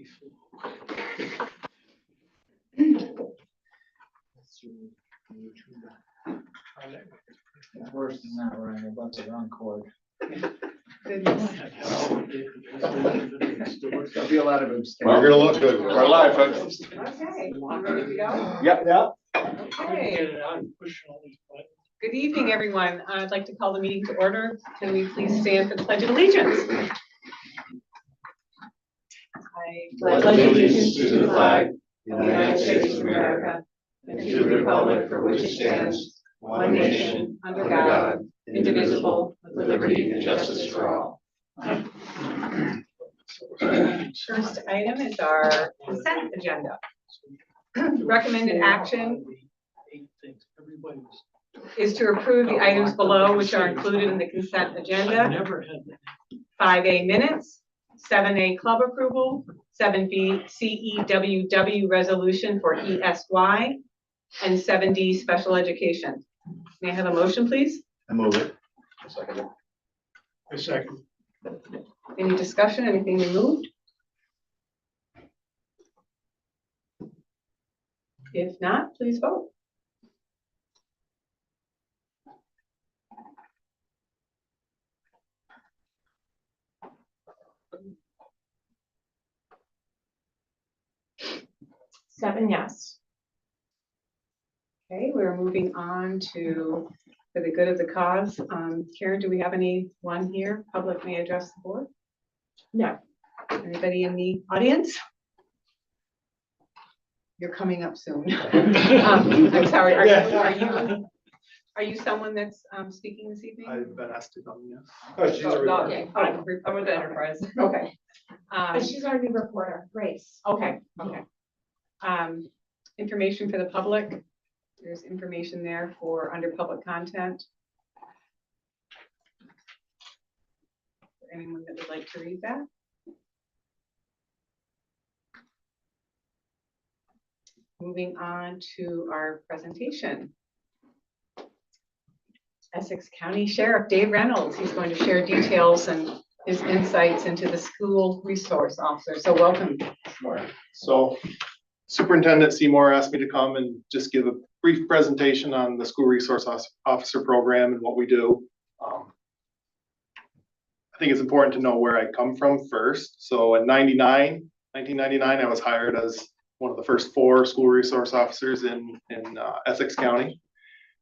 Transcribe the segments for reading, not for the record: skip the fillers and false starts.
It's worse than that, Ryan, about the wrong cord. There'll be a lot of abstentions. We're gonna look good. We're live, folks. Okay, you ready to go? Yep. Okay. Good evening, everyone. I'd like to call the meeting to order. Can we please stand for the Pledge of Allegiance? I pledge allegiance to the flag of the United States of America and to the republic for which it stands, one nation, under God, indivisible, with liberty and justice for all. First item is our consent agenda. Recommended action is to approve the items below, which are included in the consent agenda. 5A minutes, 7A club approval, 7B CEWW resolution for ESY, and 7D special education. May I have a motion, please? I move it. A second. Any discussion, anything removed? If not, please vote. Seven yes. Okay, we're moving on to for the good of the cause. Karen, do we have anyone here? Public may address the board? No. Anybody in the audience? You're coming up soon. I'm sorry, are you someone that's speaking this evening? I've been asked to come, yes. Okay. I'm with the Enterprise. Okay. But she's our new reporter, Grace. Okay. Information for the public. There's information there for under public content. For anyone that would like to read that? Moving on to our presentation. Essex County Sheriff Dave Reynolds. He's going to share details and his insights into the school resource officer. So welcome. All right. So Superintendent Seymour asked me to come and just give a brief presentation on the school resource officer program and what we do. I think it's important to know where I come from first. So in 1999, I was hired as one of the first 4 school resource officers in Essex County.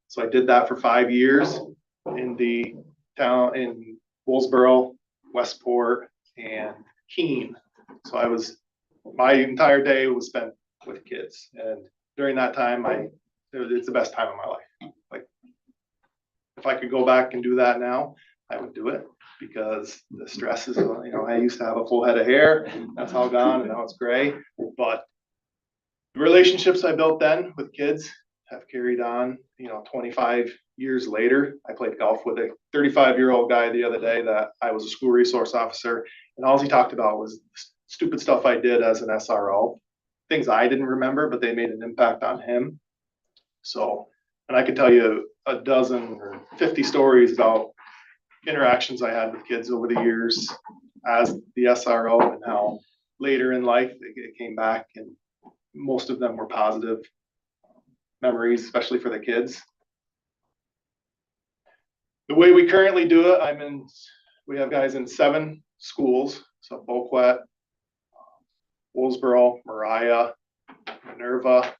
So I did that for 5 years in the town in Woolsboro, Westport, and Keene. So my entire day was spent with kids, and during that time, it's the best time of my life. Like, if I could go back and do that now, I would do it, because the stress is, I used to have a full head of hair, that's all gone, and now it's gray. But the relationships I built then with kids have carried on, 25 years later. I played golf with a 35-year-old guy the other day that I was a school resource officer, and all he talked about was stupid stuff I did as an SRO, things I didn't remember, but they made an impact on him. So, and I could tell you a dozen or 50 stories about interactions I had with kids over the years as the SRO, and how later in life it came back, and most of them were positive memories, especially for the kids. The way we currently do it, we have guys in 7 schools. So Boquet, Woolsboro, Mariah, Minerva,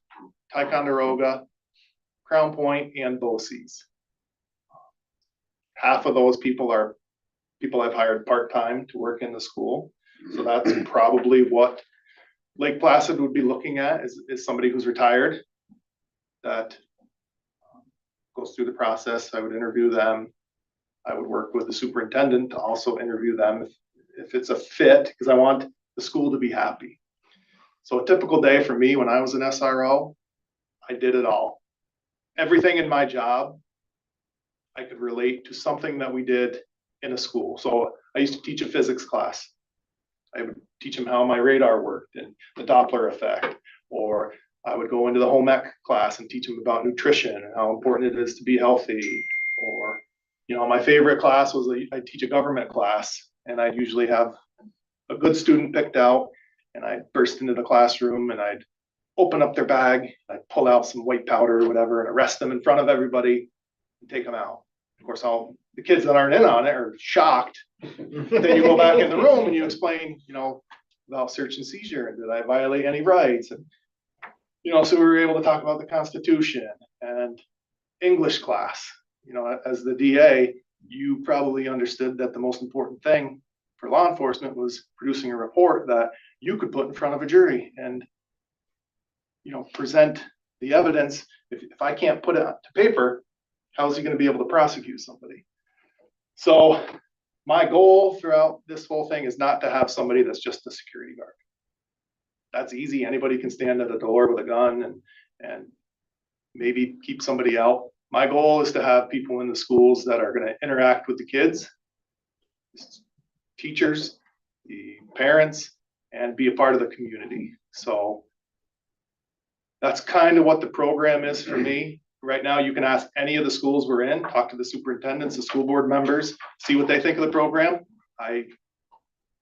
Ticonderoga, Crown Point, and BOCES. Half of those people are people I've hired part-time to work in the school. So that's probably what Lake Placid would be looking at, is somebody who's retired that goes through the process. I would interview them. I would work with the superintendent to also interview them if it's a fit, because I want the school to be happy. So a typical day for me when I was an SRO, I did it all. Everything in my job, I could relate to something that we did in a school. So I used to teach a physics class. I would teach them how my radar worked and the Doppler effect, or I would go into the home ec class and teach them about nutrition and how important it is to be healthy. Or, my favorite class was I'd teach a government class, and I'd usually have a good student picked out, and I'd burst into the classroom and I'd open up their bag, I'd pull out some white powder or whatever and arrest them in front of everybody and take them out. Of course, all the kids that aren't in on it are shocked. Then you go back in the room and you explain, about search and seizure and did I violate any rights? And, so we were able to talk about the Constitution and English class. As the DA, you probably understood that the most important thing for law enforcement was producing a report that you could put in front of a jury and, present the evidence. If I can't put it to paper, how is he going to be able to prosecute somebody? So my goal throughout this whole thing is not to have somebody that's just a security guard. That's easy. Anybody can stand at a door with a gun and maybe keep somebody out. My goal is to have people in the schools that are going to interact with the kids, teachers, the parents, and be a part of the community. So that's kind of what the program is for me. Right now, you can ask any of the schools we're in, talk to the superintendents, the school board members, see what they think of the program. I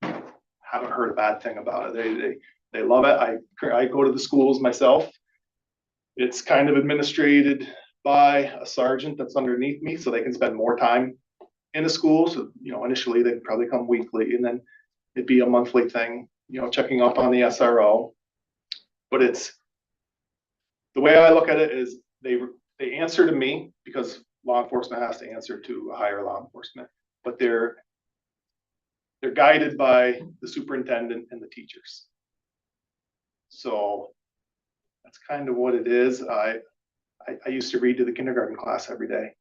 haven't heard a bad thing about it. They love it. I go to the schools myself. It's kind of administrated by a sergeant that's underneath me, so they can spend more time in a school. So, initially they'd probably come weekly, and then it'd be a monthly thing, checking up on the SRO. But it's the way I look at it is they answer to me because law enforcement has to answer to a higher law enforcement, but they're guided by the superintendent and the teachers. So that's kind of what it is. I used to read to the kindergarten class every day.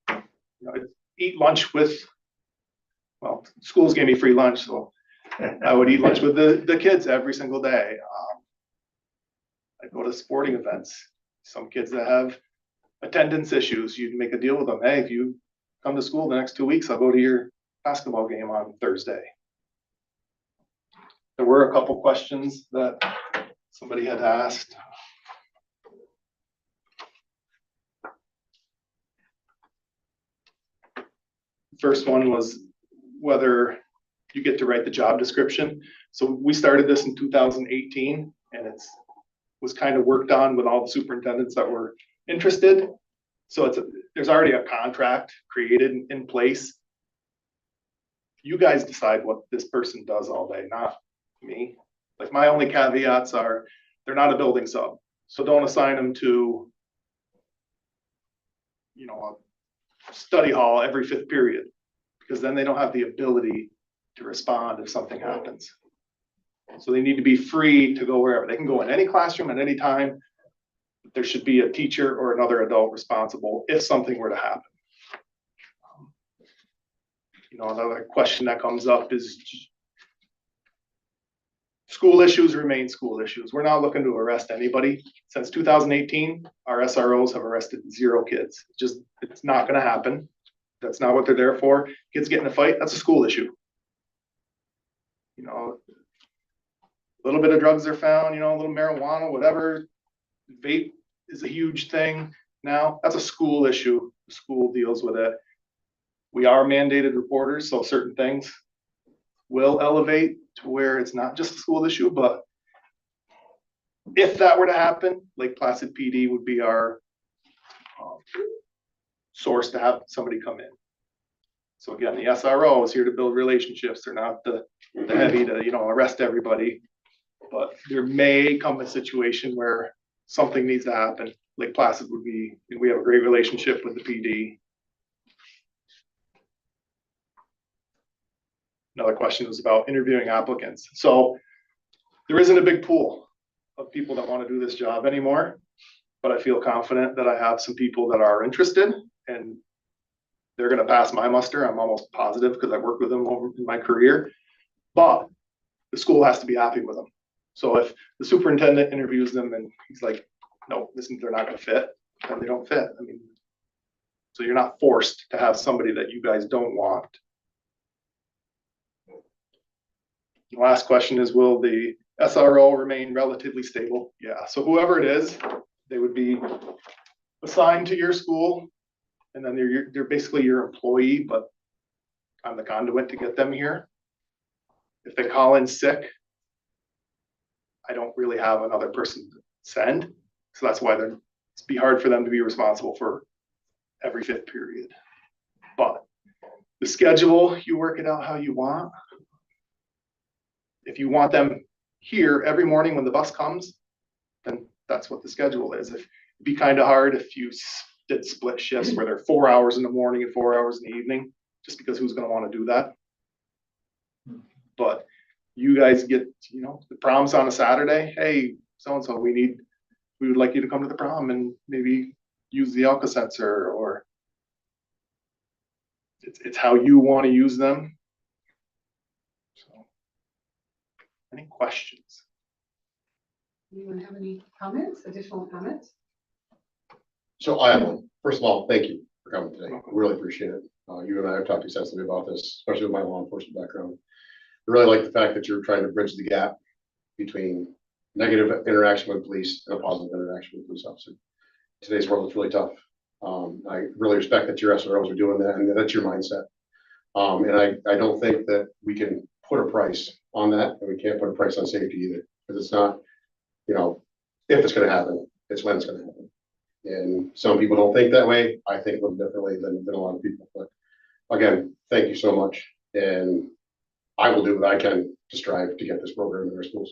I'd eat lunch with, schools gave me free lunch, so I would eat lunch with the kids every single day. I'd go to sporting events. Some kids that have attendance issues, you'd make a deal with them. Hey, if you come to school the next 2 weeks, I'll go to your basketball game on Thursday. There were a couple questions that somebody had asked. First one was whether you get to write the job description. So we started this in 2018, and was kind of worked on with all the superintendents that were interested. So there's already a contract created in place. You guys decide what this person does all day, not me. Like, my only caveats are they're not a building sub, so don't assign them to a study hall every 5th period, because then they don't have the ability to respond if something happens. So they need to be free to go wherever. They can go in any classroom at any time. There should be a teacher or another adult responsible if something were to happen. Another question that comes up is school issues remain school issues. We're not looking to arrest anybody. Since 2018, our SROs have arrested 0 kids. It's not going to happen. That's not what they're there for. Kids get in a fight, that's a school issue. A little bit of drugs are found, a little marijuana, whatever. Vape is a huge thing now. That's a school issue. The school deals with it. We are mandated reporters, so certain things will elevate to where it's not just a school issue. But if that were to happen, Lake Placid PD would be our source to have somebody come in. So again, the SRO is here to build relationships. They're not the heavy to arrest everybody. But there may come a situation where something needs to happen. Lake Placid would be, we have a great relationship with the PD. Another question was about interviewing applicants. So there isn't a big pool of people that want to do this job anymore, but I feel confident that I have some people that are interested, and they're going to pass my muster. I'm almost positive, because I've worked with them over in my career, but the school has to be happy with them. So if the superintendent interviews them and he's like, no, they're not going to fit, then they don't fit. So you're not forced to have somebody that you guys don't want. The last question is, will the SRO remain relatively stable? Yeah, so whoever it is, they would be assigned to your school, and then they're basically your employee, but I'm the conduit to get them here. If they call in sick, I don't really have another person to send. So that's why it'd be hard for them to be responsible for every fifth period. But the schedule, you work it out how you want. If you want them here every morning when the bus comes, then that's what the schedule is. It'd be kind of hard if you did split shifts where they're 4 hours in the morning and 4 hours in the evening, just because who's going to want to do that? But you guys get, the prom's on a Saturday. Hey, so-and-so, we would like you to come to the prom and maybe use the Alka-Sensor, or it's how you want to use them. So, any questions? Anyone have any comments, additional comments? So I have one. First of all, thank you for coming today. Really appreciate it. You and I have talked extensively about this, especially with my law enforcement background. I really like the fact that you're trying to bridge the gap between negative interaction with police and a positive interaction with police officer. Today's world is really tough. I really respect that your SROs are doing that, and that's your mindset. And I don't think that we can put a price on that, and we can't put a price on safety either, because it's not, if it's going to happen, it's when it's going to happen. And some people don't think that way. I think a little differently than a lot of people. But again, thank you so much. And I will do what I can to strive to get this program in our schools.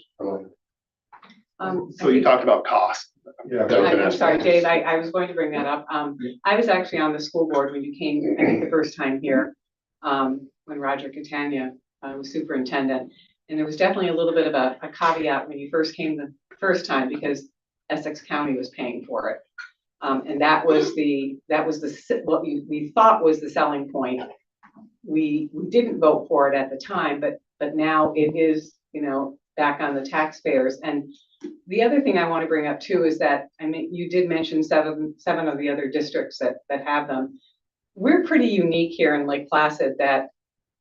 So you talked about cost. Yeah. I'm sorry, Dave, I was going to bring that up. I was actually on the school board when you came, I think, the first time here, when Roger Catania was superintendent. And there was definitely a little bit of a caveat when you first came the first time, because Essex County was paying for it. And that was what we thought was the selling point. We didn't vote for it at the time, but now it is, back on the taxpayers. And the other thing I want to bring up too is that, you did mention seven of the other districts that have them. We're pretty unique here in Lake Placid that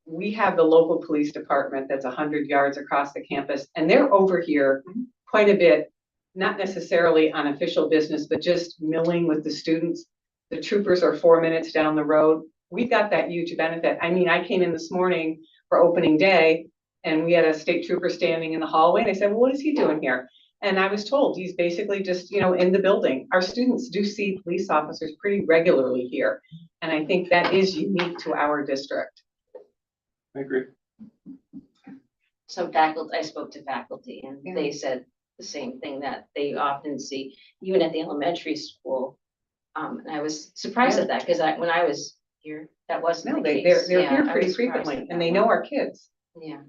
we have the local police department that's 100 yards across the campus, and they're over here quite a bit, not necessarily on official business, but just milling with the students. The troopers are 4 minutes down the road. We've got that huge benefit. I came in this morning for opening day, and we had a state trooper standing in the hallway, and I said, well, what is he doing here? And I was told he's basically just, in the building. Our students do see police officers pretty regularly here. And I think that is unique to our district. I agree. Some faculty, I spoke to faculty, and Yeah. they said the same thing, that they often see, even at the elementary school. And I was surprised at that, because when I was here, that wasn't No, the they're case. here Yeah, I pretty was surprised frequently, at and that they one. know our kids. Yeah.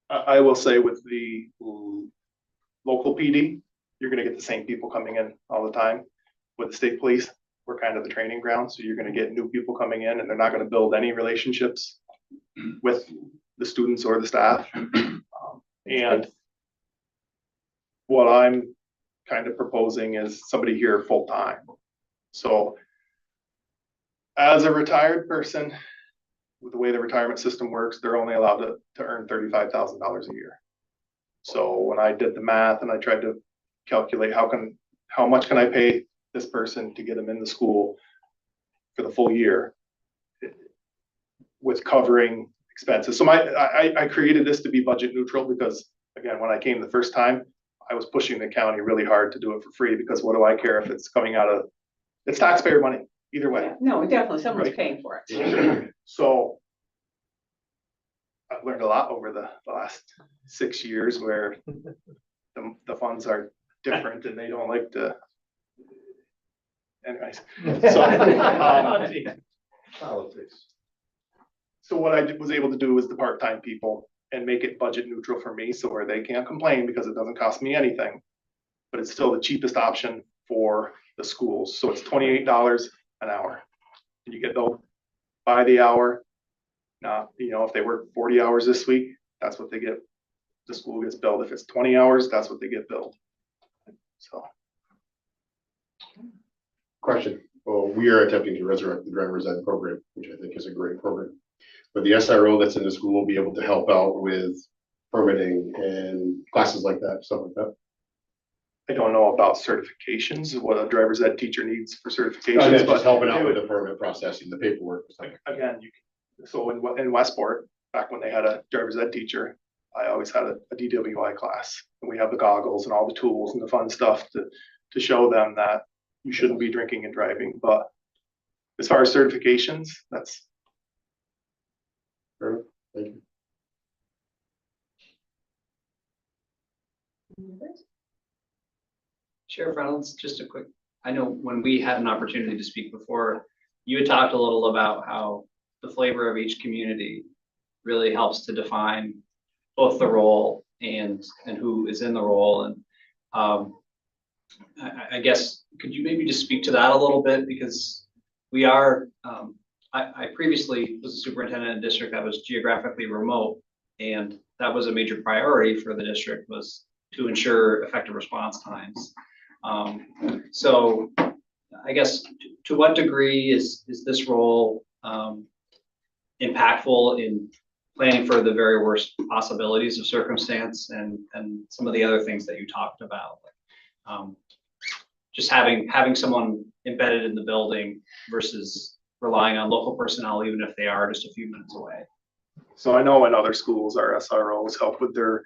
I will say with the local PD, you're going to get the same people coming in all the time. With the state police, we're kind of the training ground. So you're going to get new people coming in, and they're not going to build any relationships with the students or the staff. And what I'm kind of proposing is somebody here full time. So as a retired person, with the way the retirement system works, they're only allowed to earn $35,000 a year. So when I did the math and I tried to calculate how much can I pay this person to get them in the school for the full year with covering expenses. So I created this to be budget neutral, because again, when I came the first time, I was pushing the county really hard to do it for free, because what do I care if it's coming out of, it's taxpayer money either way. No, definitely, someone's Right. paying for it. So I've learned a lot over the last 6 years, where the funds are different and they don't like to. Anyways, Politics. so what I was able to do is the part-time people and make it budget neutral for me, so where they can't complain because it doesn't cost me anything, but it's still the cheapest option for the schools. So it's $28 an hour. And you get billed by the hour. Not, if they work 40 hours this week, that's what they get. The school gets billed. If it's 20 hours, that's what they get billed. So. Question. Well, we are attempting to resurrect the driver's ed program, which I think is a great program. But the SRO that's in the school will be able to help out with permitting and classes like that, stuff like that. I don't know about certifications, what a driver's ed teacher needs for No, certifications, just but helping out with the permit processing, the paperwork. Stuff. again, so in Westport, back when they had a driver's ed teacher, I always had a DWI class. And we have the goggles and all the tools and the fun stuff to show them that you shouldn't be drinking and driving. But as far as certifications, that's. Thank you. Sheriff Reynolds, just a quick, I know when we had an opportunity to speak before, you had talked a little about how the flavor of each community really helps to define both the role and who is in the role. And I guess, could you maybe just speak to that a little bit? Because we are, I previously was a superintendent in a district that was geographically remote, and that was a major priority for the district, was to ensure effective response times. So I guess to what degree is this role impactful in planning for the very worst possibilities of circumstance and some of the other things that you talked about? Just having someone embedded in the building versus relying on local personnel, even if they are just a few minutes away. So I know in other schools, our SROs help with their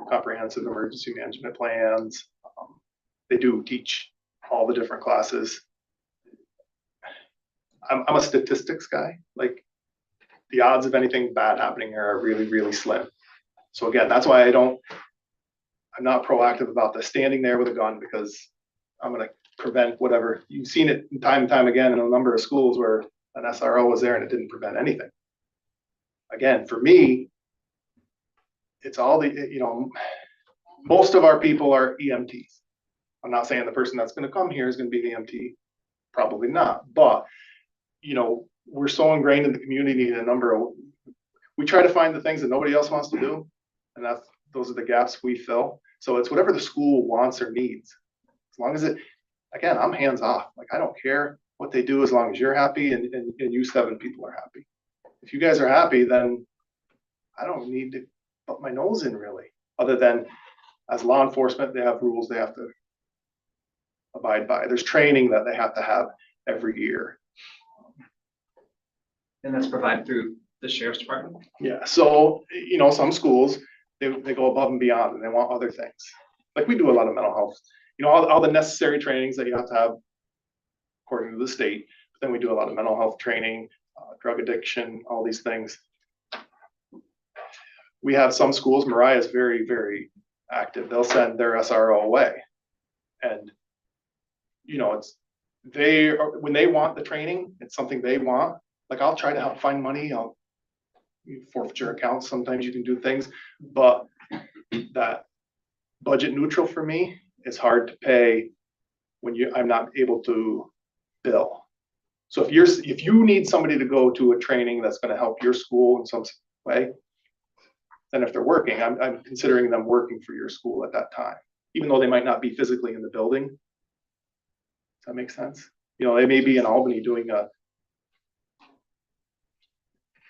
comprehensive emergency management plans. They do teach all the different classes. I'm a statistics guy. Like, the odds of anything bad happening here are really, really slim. So again, that's why I'm not proactive about the standing there with a gun, because I'm gonna prevent whatever. You've seen it time and time again in a number of schools where an SRO was there and it didn't prevent anything. Again, for me, it's all the, most of our people are EMTs. I'm not saying the person that's gonna come here is gonna be the EMT, probably not, but we're so ingrained in the community in we try to find the things that nobody else wants to do. And those are the gaps we fill. So it's whatever the school wants or needs. As long as again, I'm hands off. Like, I don't care what they do as long as you're happy and you 7 people are happy. If you guys are happy, then I don't need to put my nose in, really, other than as law enforcement, they have rules they have to abide by. There's training that they have to have every year. And that's provided through the sheriff's department? Yeah, so, some schools, they go above and beyond and they want other things. Like, we do a lot of mental health, all the necessary trainings that you have to have according to the state. But then we do a lot of mental health training, drug addiction, all these things. We have some schools, Mariah is very, very active. They'll send their SRO away. And, when they want the training, it's something they want. Like, I'll try to help find money. I'll forfeiture accounts. Sometimes you can do things, but that budget neutral for me is hard to pay when I'm not able to bill. So if you need somebody to go to a training that's going to help your school in some way, then if they're working, I'm considering them working for your school at that time, even though they might not be physically in the building. Does that make sense? They may be in Albany doing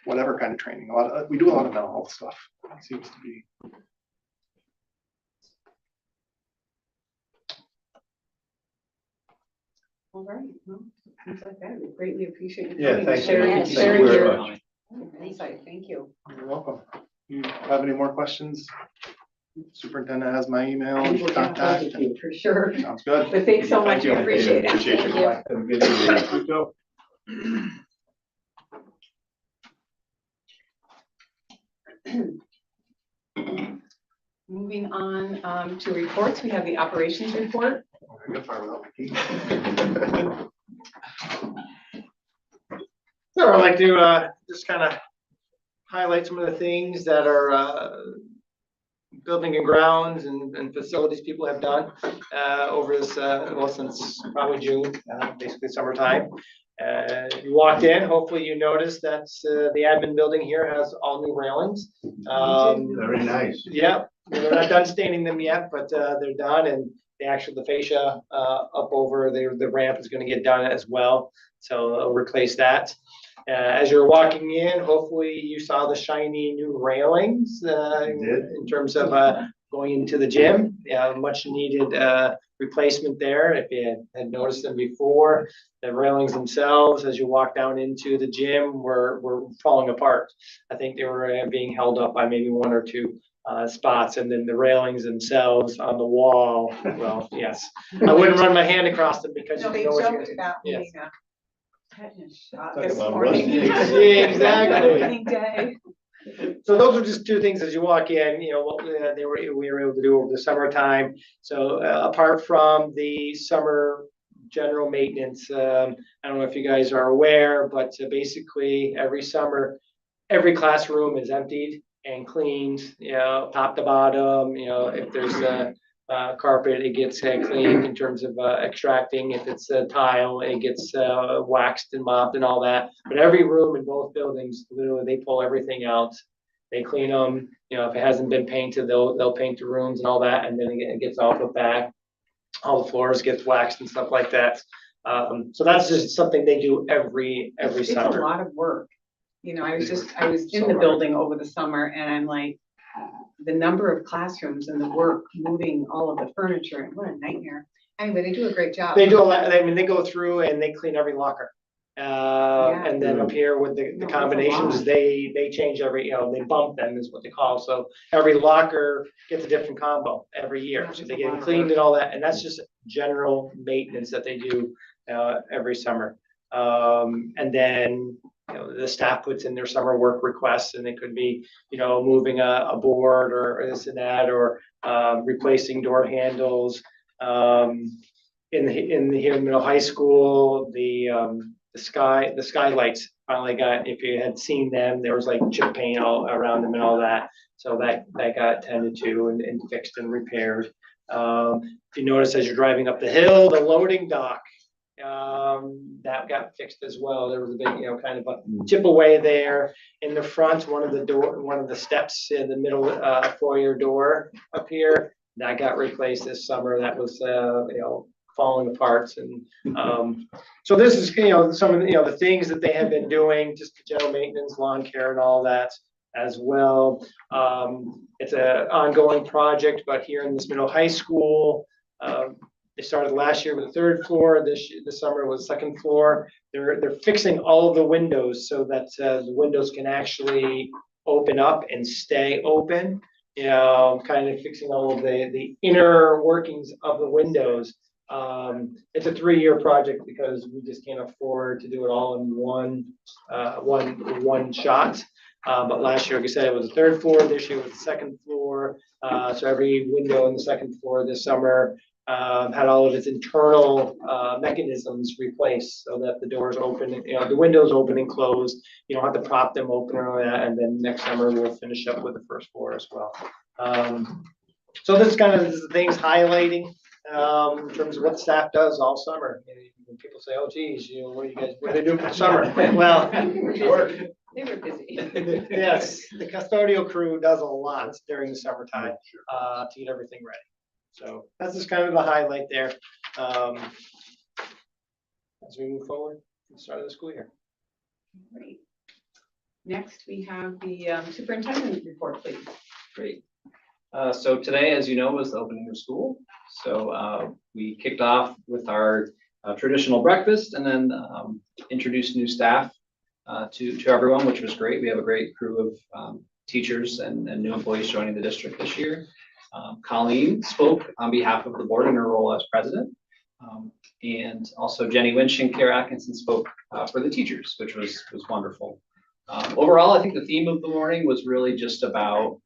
whatever kind of training. We do a lot of mental health stuff. It seems to be. All right. Well, things like that. We greatly appreciate you Yeah, coming and thank you. sharing, Thank you sharing very your much. insight. Thank you. You're welcome. You have any more questions? Superintendent has my email. And we'll get in touch with you for sure. Sounds good. But thanks so much. Thank you. We appreciate it. Appreciate you. Thank Have a good evening. Go. Moving on to reports, we have the operations report. So I'd like to just kind of highlight some of the things that are building and grounds and facilities people have done over this, since probably June, basically summertime. You walked in, hopefully you noticed that the admin building here has all new railings. Very nice. Yep, they're not done staining them yet, but they're done, and the fascia up over the ramp is going to get done as well. So I'll replace that. As you're walking in, hopefully you saw the shiny new railings in terms of going into the gym. Much needed replacement there. If you had noticed them before, the railings themselves, as you walk down into the gym, were falling apart. I think they were being held up by maybe 1 or 2 spots, and then the railings themselves on the wall. Well, yes, I wouldn't run my hand across them because No, you they know what joked you're. about Yes. being a tetanus shot Talking this about morning. rusty. Yeah, exactly. Opening day. So those are just two things as you walk in, you know, what we were able to do over the summertime. So apart from the summer general maintenance, I don't know if you guys are aware, but basically every summer, every classroom is emptied and cleaned, you know, top to bottom. You know, if there's a carpet, it gets cleaned in terms of extracting. If it's a tile, it gets waxed and mopped and all that. But every room in both buildings, literally, they pull everything out. They clean them. You know, if it hasn't been painted, they'll paint the rooms and all that, and then it gets all put back. All the floors gets waxed and stuff like that. So that's just something they do every It's a summer. lot of work. You know, I was in So the hard. building over the summer and I'm like, the number of classrooms and the work moving all of the furniture, and what a nightmare. Anyway, they do a great job. They do a lot. I mean, they go through and they clean every locker. And then up here with the No, that's a combinations, lot. they change every, you know, they bump them is what they call. So every locker gets a different combo every year. So they get cleaned and all that. And that's just general maintenance that they do every summer. And then, you know, the staff puts in their summer work requests, and it could be, you know, moving a board or this and that, or replacing door handles. In the here in middle high school, the skylights finally got, if you had seen them, there was like chip paint all around them and all that. So that got tended to and fixed and repaired. If you notice as you're driving up the hill, the loading dock, that got fixed as well. There was a big, you know, kind of a chip away there in the front. One of the steps in the middle foyer door up here, that got replaced this summer. That was you know, falling apart. And so this is, you know, some of the, you know, the things that they have been doing, just general maintenance, lawn care and all that as well. It's an ongoing project, but here in this middle high school, they started last year with the third floor. This summer was second floor. They're fixing all of the windows so that the windows can actually open up and stay open. You know, kind of fixing all of the inner workings of the windows. It's a 3-year project because we just can't afford to do it all in one shot. But last year, like I said, it was the third floor. This year was the second floor. So every window on the second floor this summer had all of its internal mechanisms replaced so that the doors open, you know, the windows open and close. You don't have to prop them open or that. And then next summer we'll finish up with the first floor as well. So this is kind of the things highlighting in terms of what staff does all summer. When people say, "Oh, geez, you know, what are they doing for the summer?" Well, They were busy. yes, the custodial crew does a lot during the summertime to get everything ready. So that's just kind of the highlight there. As we move forward to the start of the school year. Great. Next, we have the superintendent report, please. Great. So today, as you know, was the opening of school. So we kicked off with our traditional breakfast and then introduced new staff to everyone, which was great. We have a great crew of teachers and new employees joining the district this year. Colleen spoke on behalf of the board in her role as president. And also Jenny Winch and Kara Atkinson spoke for the teachers, which was wonderful. Overall, I think the theme of the morning was really just about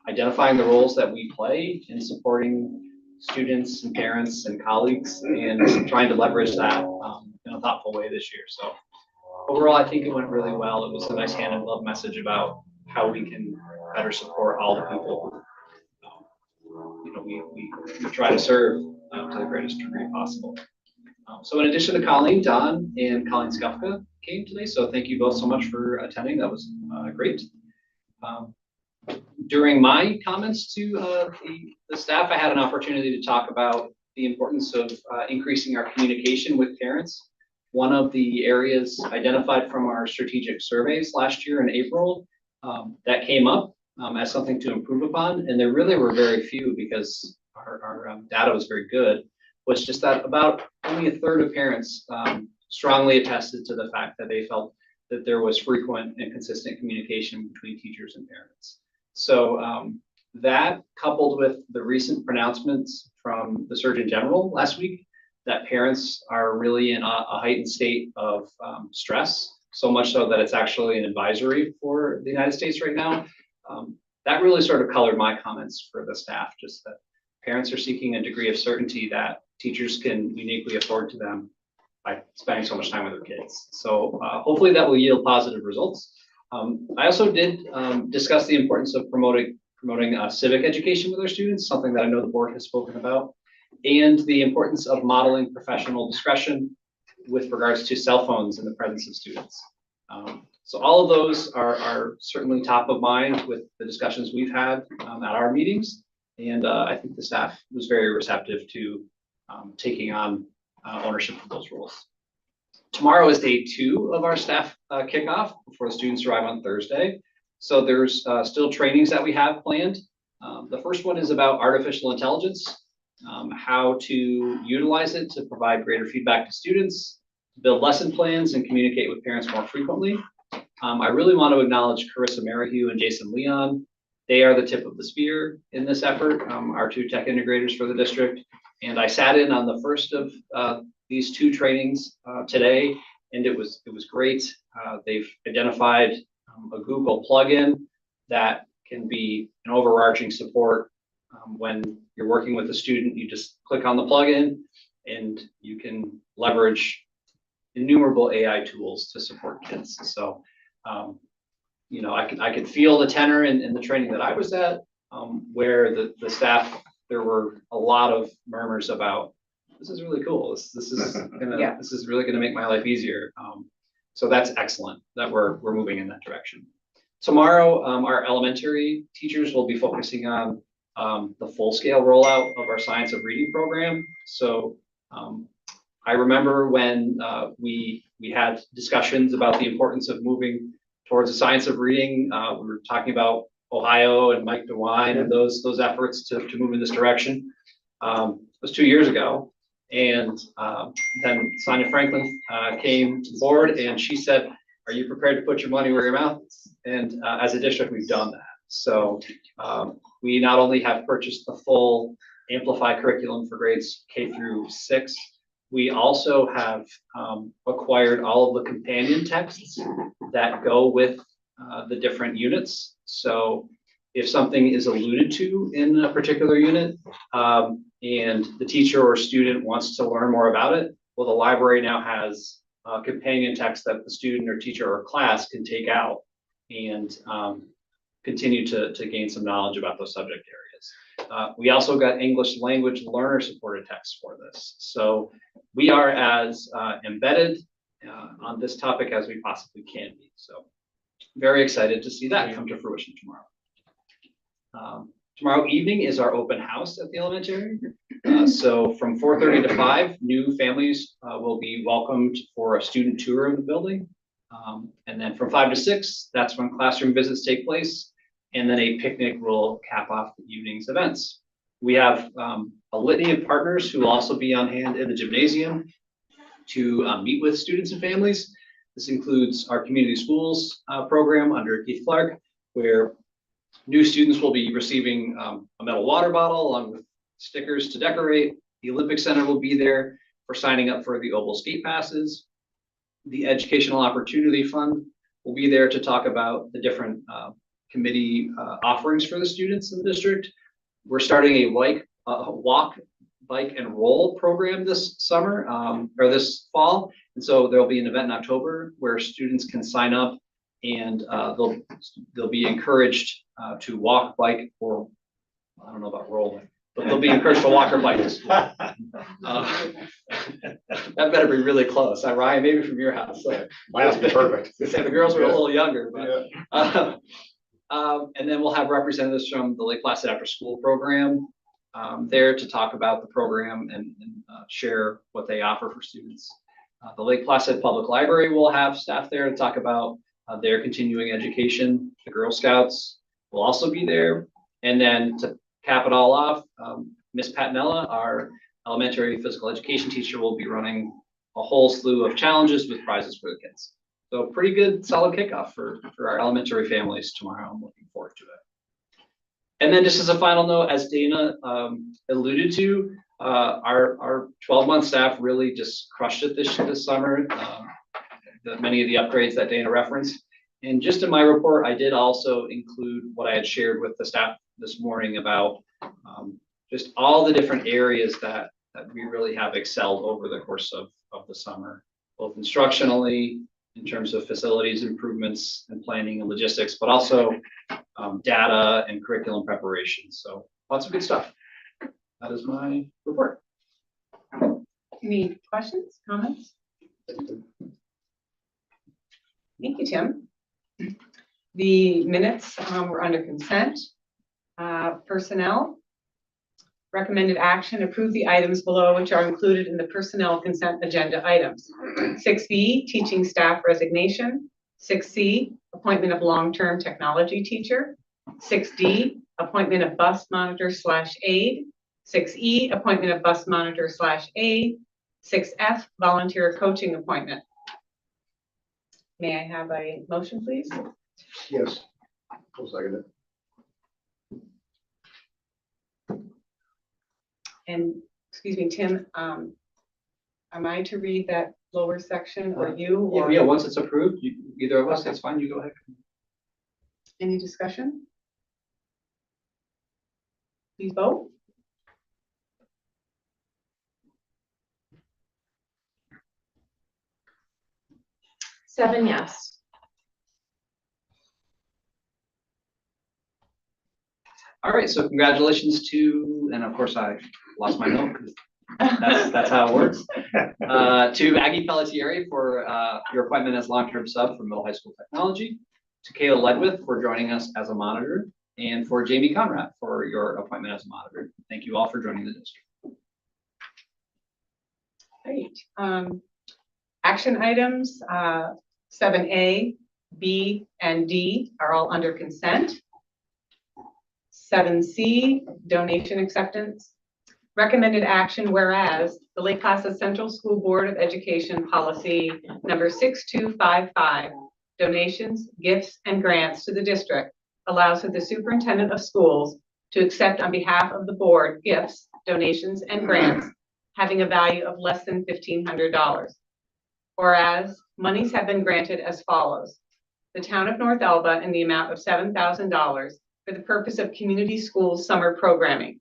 identifying the roles that we play in supporting students and parents and colleagues and trying to leverage that in a thoughtful way this year. So overall, I think it went really well. It was a nice hand in glove message about how we can better support all the people we try to serve to the greatest degree possible. So in addition to Colleen, Don and Colleen Skufka came today. So thank you both so much for attending. That was great. During my comments to the staff, I had an opportunity to talk about the importance of increasing our communication with parents. One of the areas identified from our strategic surveys last year in April that came up as something to improve upon, and there really were very few because our data was very good, was just that about only a third of parents strongly attested to the fact that they felt that there was frequent and consistent communication between teachers and parents. So that coupled with the recent pronouncements from the Surgeon General last week, that parents are really in a heightened state of stress, so much so that it's actually an advisory for the United States right now. That really sort of colored my comments for the staff, just that parents are seeking a degree of certainty that teachers can uniquely afford to them by spending so much time with their kids. So hopefully that will yield positive results. I also did discuss the importance of promoting civic education with our students, something that I know the board has spoken about, and the importance of modeling professional discretion with regards to cell phones in the presence of students. So all of those are certainly top of mind with the discussions we've had at our meetings. And I think the staff was very receptive to taking on ownership of those roles. Tomorrow is day 2 of our staff kickoff before the students arrive on Thursday. So there's still trainings that we have planned. The first one is about artificial intelligence, how to utilize it to provide greater feedback to students, build lesson plans, and communicate with parents more frequently. I really want to acknowledge Carissa Merrihew and Jason Leon. They are the tip of the spear in this effort, our 2 tech integrators for the district. And I sat in on the first of these 2 trainings today, and it was great. They've identified a Google plugin that can be an overarching support. When you're working with a student, you just click on the plugin and you can leverage innumerable AI tools to support kids. So, you know, I could feel the tenor in the training that I was at, where the staff, there were a lot of murmurs about, this is really cool. This is really gonna make my life easier. So that's excellent that we're moving in that direction. Tomorrow, our elementary teachers will be focusing on the full-scale rollout of our Science of Reading program. So I remember when we had discussions about the importance of moving towards the science of reading. We were talking about Ohio and Mike DeWine and those efforts to move in this direction. It was 2 years ago. And then Sonia Franklin came to the board and she said, are you prepared to put your money where your mouth is? And as a district, we've done that. So we not only have purchased the full Amplify curriculum for grades K through 6, we also have acquired all of the companion texts that go with the different units. So if something is alluded to in a particular unit and the teacher or student wants to learn more about it, well, the library now has a companion text that the student or teacher or class can take out and continue to gain some knowledge about those subject areas. We also got English language learner supported texts for this. So we are as embedded on this topic as we possibly can be. So very excited to see that come to fruition tomorrow. Tomorrow evening is our open house at the elementary. So from 4:30 to 5, new families will be welcomed for a student tour of the building. And then from 5 to 6, that's when classroom visits take place. And then a picnic will cap off the evening's events. We have a litany of partners who will also be on hand in the gymnasium to meet with students and families. This includes our community schools program under Keith Clark, where new students will be receiving a metal water bottle along with stickers to decorate. The Olympic Center will be there for signing up for the Oval Skate Passes. The Educational Opportunity Fund will be there to talk about the different committee offerings for the students in the district. We're starting a walk, bike, and roll program this summer or this fall. And so there'll be an event in October where students can sign up and they'll be encouraged to walk, bike, or I don't know about rolling, but they'll be encouraged to walk or bike to school. That better be really close. Ryan, maybe from your house. So. Might have to be perfect. Say the girls were a little younger, but and then we'll have representatives from the Lake Placid After School program there to talk about the program and share what they offer for students. The Lake Placid Public Library will have staff there to talk about their continuing education. The Girl Scouts will also be there. And then to cap it all off, Miss Patinella, our elementary physical education teacher, will be running a whole slew of challenges with prizes for the kids. So pretty good, solid kickoff for our elementary families tomorrow. I'm looking forward to it. And then just as a final note, as Dana alluded to, our 12-month staff really just crushed it this summer. Many of the upgrades that Dana referenced. And just in my report, I did also include what I had shared with the staff this morning about just all the different areas that we really have excelled over the course of the summer, both instructionally, in terms of facilities improvements and planning and logistics, but also data and curriculum preparation. So lots of good stuff. That is my report. Any questions, comments? Thank you, Tim. The minutes were under consent. Personnel. Recommended action, approve the items below which are included in the personnel consent agenda items. 6B, teaching staff resignation. 6C, appointment of long-term technology teacher. 6D, appointment of bus monitor / aide. 6E, appointment of bus monitor / aide. 6F, volunteer coaching appointment. May I have a motion, please? Yes. I'll second it. And, excuse me, Tim, am I to read that lower section or you? Or Yeah, once it's approved, either of us, that's fine, you go ahead. Any discussion? Please vote. Seven yes. All right, so congratulations to, and of course I lost my note because that's how it works. To Aggie Pelletieri for your appointment as long-term sub for middle high school technology. To Kayla Ledwith for joining us as a monitor, and for Jamie Conrad for your appointment as a monitor. Thank you all for joining the district. Great. Action items 7A, B, and D are all under consent. 7C, donation acceptance. Recommended action, whereas the Lake Placid Central School Board of Education policy number 6255, donations, gifts, and grants to the district, allows for the superintendent of schools to accept on behalf of the board gifts, donations, and grants having a value of less than $1,500. Whereas monies have been granted as follows: the town of North Elba in the amount of $7,000 for the purpose of community schools summer programming.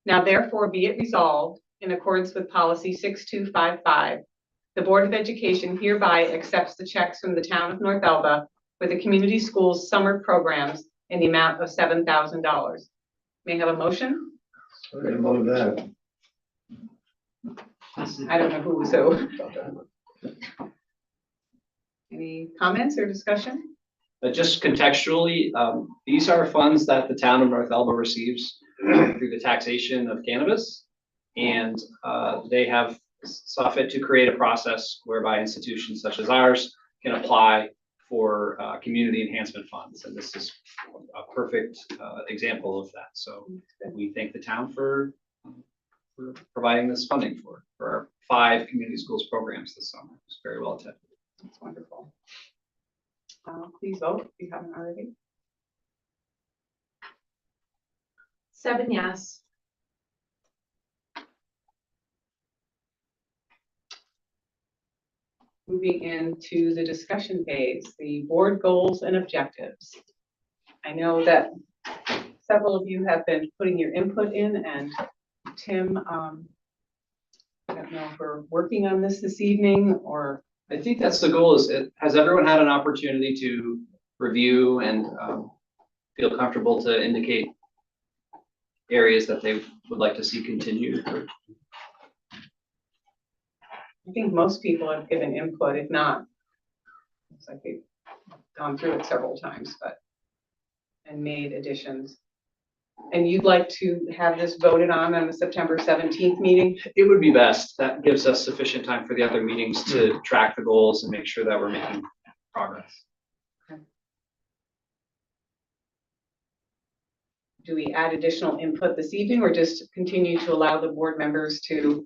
Now therefore be it resolved, in accordance with policy 6255, the Board of Education hereby accepts the checks from the town of North Elba for the community schools summer programs in the amount of $7,000. May I have a motion? I love that. I don't know who, so. Any comments or discussion? Just contextually, these are funds that the town of North Elba receives through the taxation of cannabis. And they have saw fit to create a process whereby institutions such as ours can apply for community enhancement funds. And this is a perfect example of that. So we thank the town for providing this funding for our 5 community schools programs this summer. It's very well attended. That's wonderful. Please vote if you haven't already. 7 yes. Moving into the discussion phase, the board goals and objectives. I know that several of you have been putting your input in, and Tim, I don't know if we're working on this evening or. I think that's the goal. Has everyone had an opportunity to review and feel comfortable to indicate areas that they would like to see continued? I think most people have given input, if not, it's like we've gone through it several times, and made additions. And you'd like to have this voted on the September 17th meeting? It would be best. That gives us sufficient time for the other meetings to track the goals and make sure that we're making progress. Okay. Do we add additional input this evening, or just continue to allow the board members to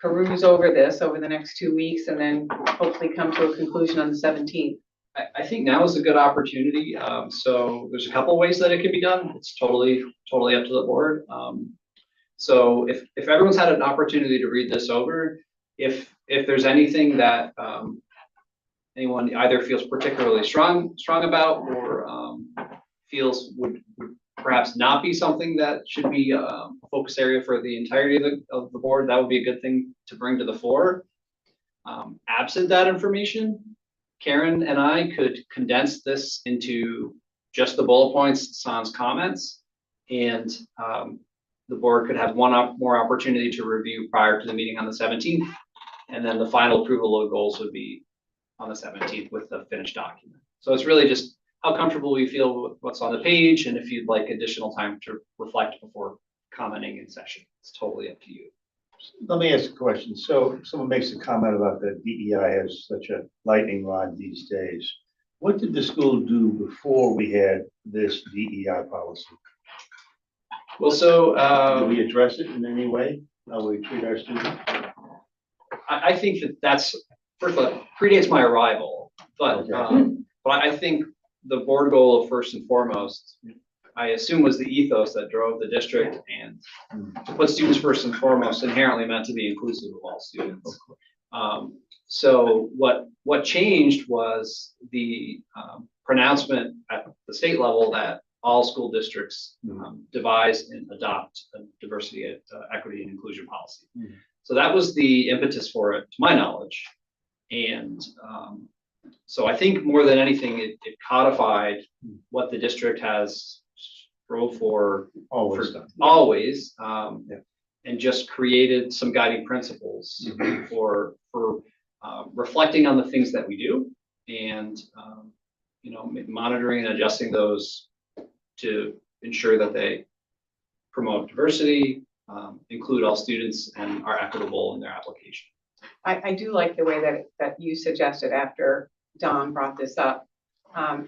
peruse over this over the next 2 weeks and then hopefully come to a conclusion on the 17th? I think now is a good opportunity. So there's a couple ways that it can be done. It's totally up to the board. So if everyone's had an opportunity to read this over, if there's anything that anyone either feels particularly strong about or feels would perhaps not be something that should be a focus area for the entirety of the board, that would be a good thing to bring to the fore. Absent that information, Karen and I could condense this into just the bullet points, sans comments, and the board could have one more opportunity to review prior to the meeting on the 17th, and then the final approval of goals would be on the 17th with the finished document. So it's really just how comfortable we feel with what's on the page, and if you'd like additional time to reflect before commenting in session. It's totally up to you. Let me ask a question. So someone makes a comment about that DEI has such a lightning rod these days. What did the school do before we had this DEI policy? Well, so Do we address it in any way? How we treat our students? I think that's, first of all, predates my arrival, but I think the board goal of first and foremost, I assume, was the ethos that drove the district, and to put students first and foremost inherently meant to be inclusive of all students. So what changed was the pronouncement at the state level that all school districts devise and adopt a diversity, equity, and inclusion policy. So that was the impetus for it, to my knowledge. And so I think more than anything, it codified what the district has strove for always, and just created some guiding principles for reflecting on the things that we do, and monitoring and adjusting those to ensure that they promote diversity, include all students, and are equitable in their application. I do like the way that you suggested after Don brought this up,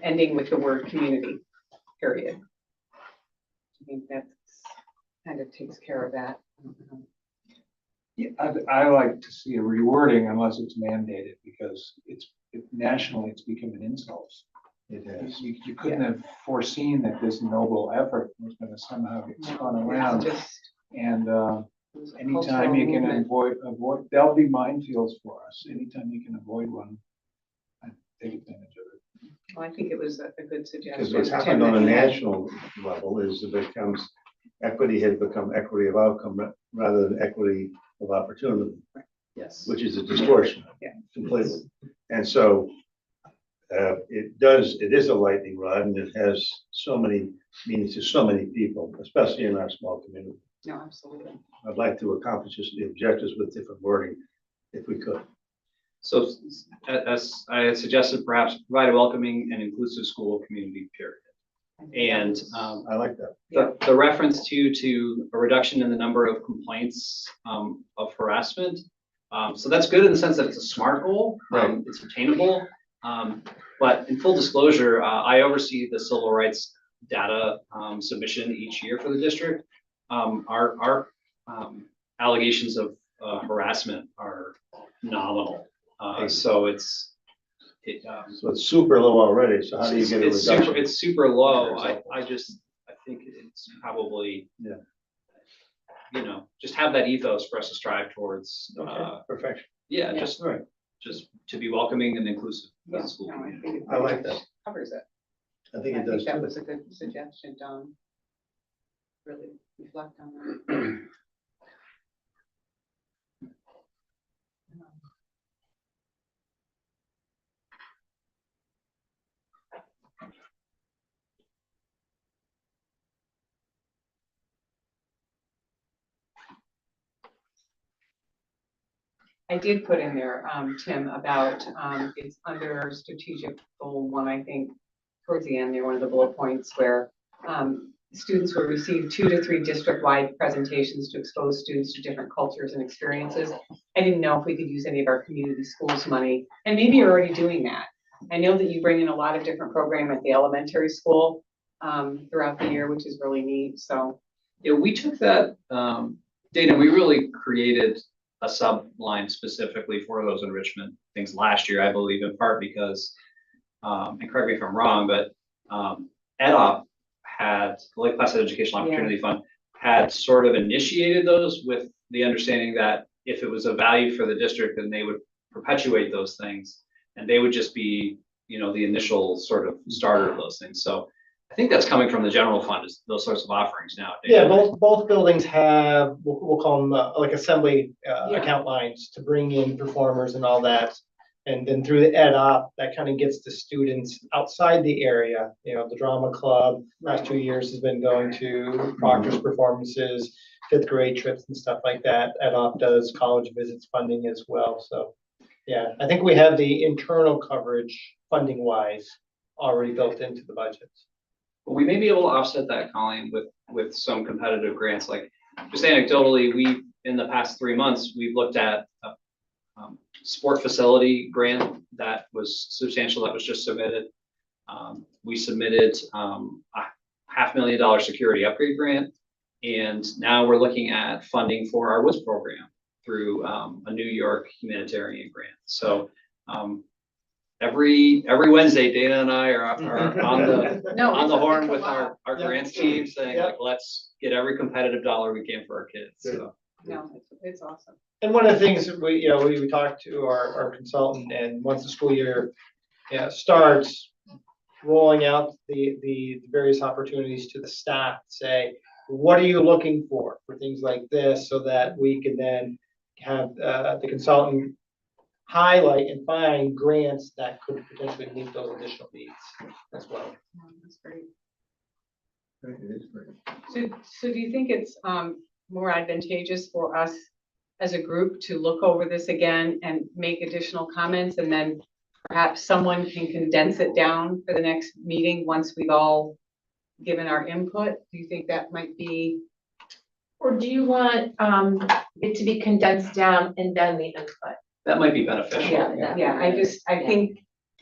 ending with the word community, period. I think that kind of takes care of that. Yeah, I like to see a rewording unless it's mandated, because nationally it's become an insult. It is. You couldn't have foreseen that this noble effort was going to somehow get spun around. And anytime you can avoid, there'll be minefields for us. Anytime you can avoid one, I take advantage of it. Well, I think it was a good suggestion. Because what's happened on a national level is equity has become equity of outcome rather than equity of opportunity, Yes. which is a distortion. Yeah. Completely. And so it is a lightning rod, and it has so many meanings to so many people, especially in our small community. No, absolutely. I'd like to accomplish the objectives with different wording if we could. So as I had suggested, perhaps provide a welcoming and inclusive school community, period. And I like that. the reference to a reduction in the number of complaints of harassment. So that's good in the sense that it's a SMART goal. Right. It's attainable. But in full disclosure, I oversee the civil rights data submission each year for the district. Our allegations of harassment are nominal. So it's super low already. So how do you get a reduction? It's super low. I think it's probably, just have that ethos for us to strive towards. Perfection. Yeah, Yeah. just to be welcoming and inclusive as a school. No, I think I like that. covers it. I think I it does think that too. was a good suggestion, Don. Really reflect on that. I did put in there, Tim, about, it's under strategic goal 1, I think, towards the end there, one of the bullet points where students will receive 2 to 3 district-wide presentations to expose students to different cultures and experiences. I didn't know if we could use any of our community schools money, and maybe you're already doing that. I know that you bring in a lot of different programming at the elementary school throughout the year, which is really neat, so. Yeah, we took that data, we really created a subline specifically for those enrichment things last year, I believe, in part because and correct me if I'm wrong, but, EdOp had, the Lake Placid Educational Opportunity Fund had sort of initiated those with the understanding that if it was of value for the district, then they would perpetuate those things. And they would just be, the initial sort of starter of those things. So I think that's coming from the general fund, is those sorts of offerings now. Yeah, both buildings have, we'll call them like assembly Yeah. account lines to bring in performers and all that. And then through the ed op, that kind of gets the students outside the area, the drama club, last 2 years has been going to Proctor's performances, 5th grade trips and stuff like that. Ed op does college visits funding as well, so. Yeah, I think we have the internal coverage funding wise already built into the budget. But we may be able to offset that, Colleen, with some competitive grants. Like, just anecdotally, in the past 3 months, we've looked at a sport facility grant that was substantial, that was just submitted. We submitted a $500,000 security upgrade grant, and now we're looking at funding for our WIS program through a New York humanitarian grant. So every Wednesday, Dana and I are on the horn with our grants team saying, like, let's get every competitive dollar we can for our kids. So. No, it's awesome. And one of the things that we talked to our consultant, and once the school year starts, rolling out the various opportunities to the staff, say, what are you looking for things like this, so that we can then have the consultant highlight and find grants that could potentially meet those additional needs as well. That's great. It is great. So do you think it's more advantageous for us as a group to look over this again and make additional comments, and then perhaps someone can condense it down for the next meeting once we've all given our input? Do you think that might be? Or do you want it to be condensed down and then the input? That might be beneficial. Yeah, I think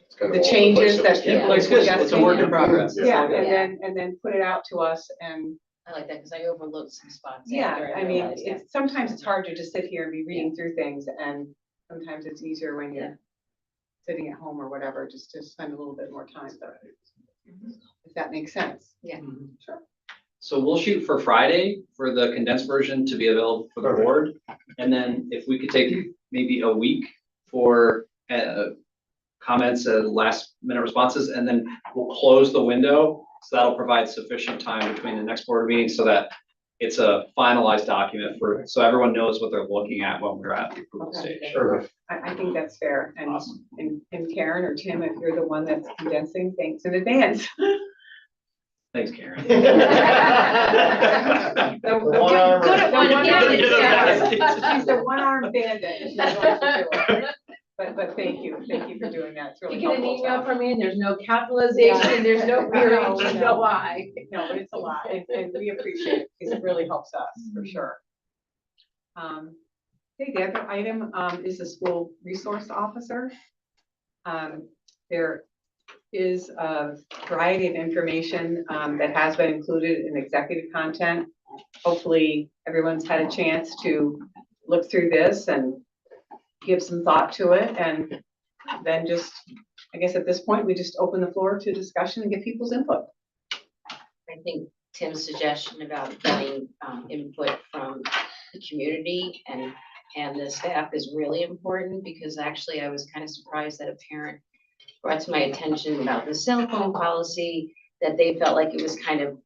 It's kind of the all over changes place. that people are It's good. suggesting. It's a work in progress. Yeah, Yeah. and then put it out to us, and I like that because I overlooked some spots. yeah, after I mean, realized, yeah. sometimes it's hard to just sit here and be reading through things, and sometimes it's easier when Yeah. you're sitting at home or whatever, just to spend a little bit more time, but if that makes sense. Yeah. Sure. So we'll shoot for Friday for the condensed version to be available for the Perfect. board. And then if we could take maybe a week for comments and last minute responses, and then we'll close the window. So that'll provide sufficient time between the next board meeting so that it's a finalized document so everyone knows what they're looking at when we're at the approval Okay. stage. Sure. I think that's fair, and, Awesome. and Karen or Tim, if you're the one that's condensing, thanks in advance. Thanks, Karen. The one-arm- good at one-handed, Yeah. She's the one-armed bandit. She's going to do it. But thank you for doing that, it's really You get an helpful. email from me and there's no capitalization, there's no period, No, there's no. no I. No, but it's a lot, and we appreciate it, because it really helps us, for sure. Okay, the other item, is the school resource officer. There is a variety of information, that has been included in executive content. Hopefully, everyone's had a chance to look through this and give some thought to it, and then just, I guess at this point, we just open the floor to discussion and get people's input. I think Tim's suggestion about getting input from the community and the staff is really important, because actually I was kind of surprised that a parent brought to my attention about the cell phone policy, that they felt like it was kind of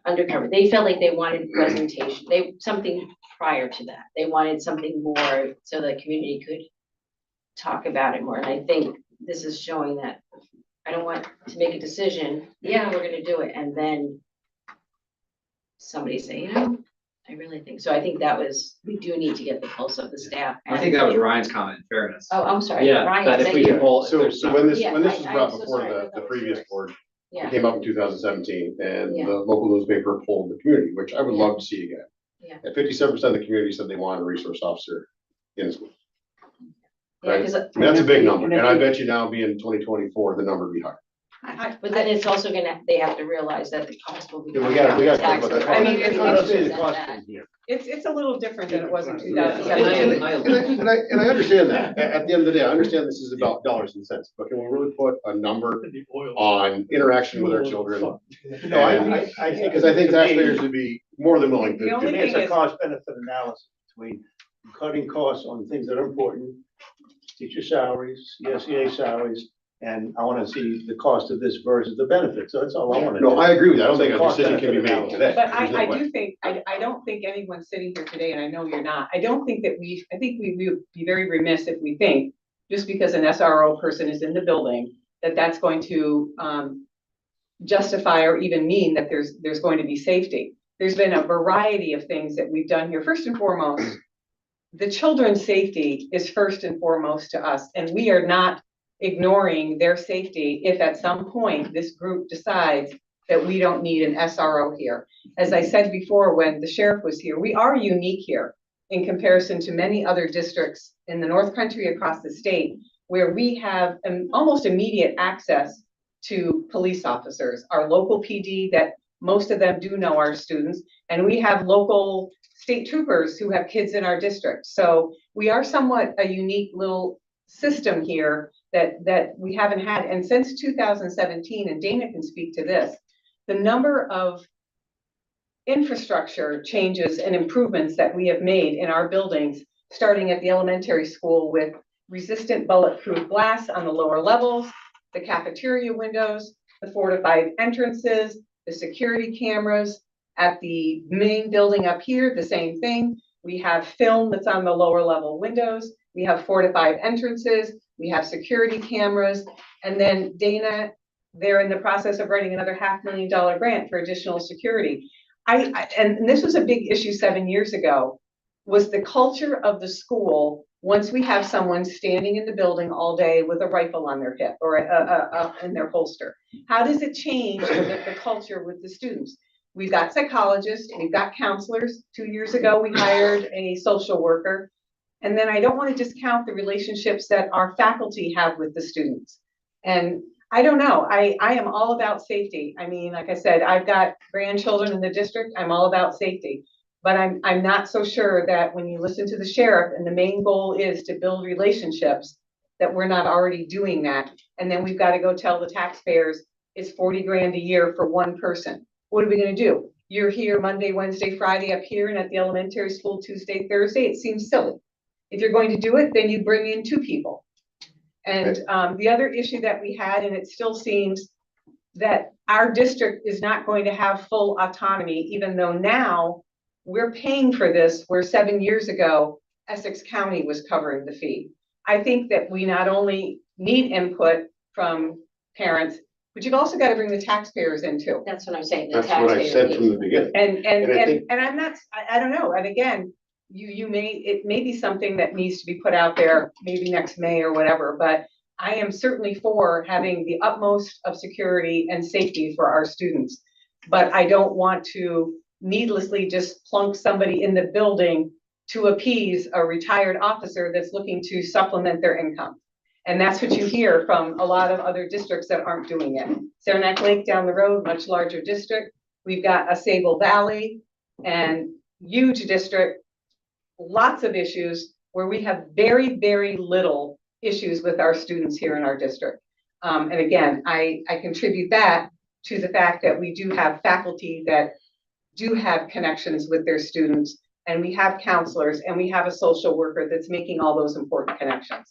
undercover. They felt like they wanted presentation, something prior to that. They wanted something more so the community could talk about it more. And I think this is showing that I don't want to make a decision, yeah, we're gonna do it, and then somebody say, I really think, so I think we do need to get the pulse of the staff. I think that was Ryan's comment, in fairness. Oh, I'm sorry. Yeah, Ryan, that is if that we you? can pull. So when this Yeah, was I'm brought so before sorry, I thought the that was previous yours. board, Yeah, it came up in 2017, and Yeah. the local newspaper polled the community, which I would Yeah. love to see again. Yeah. And 57% of the community said they wanted a resource officer in school. yeah, Right. 'cause, I mean, that's a big number, and I bet you now being 2024, the number would be higher. but then it's also they have to realize that the cost will be. Yeah, we gotta think about that. I mean, I don't see the question here. It's a little different than it was in And I, 2017. and I understand that. At the end of the day, I understand this is about dollars and cents, but can we really put a number on interaction with our children? No, I think. Because I think taxpayers would be more than willing The to. only To me, it's thing a is- cost benefit analysis between cutting costs on things that are important, teacher salaries, CSEA salaries, and I wanna see the cost of this versus the benefit, so that's all I wanna do. No, I agree with that. I don't think a Cost decision can be benefit made today. But There's no I way. do think, I don't think anyone sitting here today, and I know you're not, I don't think that I think we would be very remiss if we think, just because an SRO person is in the building, that that's going to, justify or even mean that there's going to be safety. There's been a variety of things that we've done here. First and foremost, the children's safety is first and foremost to us, and we are not ignoring their safety if at some point this group decides that we don't need an SRO here. As I said before, when the sheriff was here, we are unique here in comparison to many other districts in the North Country across the state, where we have an almost immediate access to police officers, our local PD that most of them do know our students, and we have local state troopers who have kids in our district. So we are somewhat a unique little system here that we haven't had. And since 2017, and Dana can speak to this, the number of infrastructure changes and improvements that we have made in our buildings, starting at the elementary school with resistant bulletproof glass on the lower levels, the cafeteria windows, the fortified entrances, the security cameras. At the main building up here, the same thing. We have film that's on the lower level windows. We have fortified entrances. We have security cameras. And then Dana, they're in the process of writing another $500,000 grant for additional security. And this was a big issue 7 years ago, was the culture of the school. Once we have someone standing in the building all day with a rifle on their hip or in their holster, how does it change the culture with the students? We've got psychologists, we've got counselors. 2 years ago, we hired a social worker. And then I don't want to discount the relationships that our faculty have with the students. And I don't know, I am all about safety. I mean, like I said, I've got grandchildren in the district, I'm all about safety. But I'm not so sure that when you listen to the sheriff and the main goal is to build relationships, that we're not already doing that. And then we've got to go tell the taxpayers it's 40 grand a year for one person. What are we going to do? You're here Monday, Wednesday, Friday up here and at the elementary school Tuesday, Thursday. It seems silly. If you're going to do it, then you bring in 2 people. And the other issue that we had, and it still seems that our district is not going to have full autonomy, even though now we're paying for this, where 7 years ago, Essex County was covering the fee. I think that we not only need input from parents, but you've also got to bring the taxpayers in too. That's what I'm saying, the That's what I taxpayer said piece. from the beginning. And I'm not, I don't know, and again, it may be something that needs to be put out there, maybe next May or whatever, but I am certainly for having the utmost of security and safety for our students. But I don't want to needlessly just plunk somebody in the building to appease a retired officer that's looking to supplement their income. And that's what you hear from a lot of other districts that aren't doing it. Saranac Lake down the road, much larger district. We've got a Sable Valley and huge district, lots of issues where we have very, very little issues with our students here in our district. And again, I contribute that to the fact that we do have faculty that do have connections with their students, and we have counselors, and we have a social worker that's making all those important connections.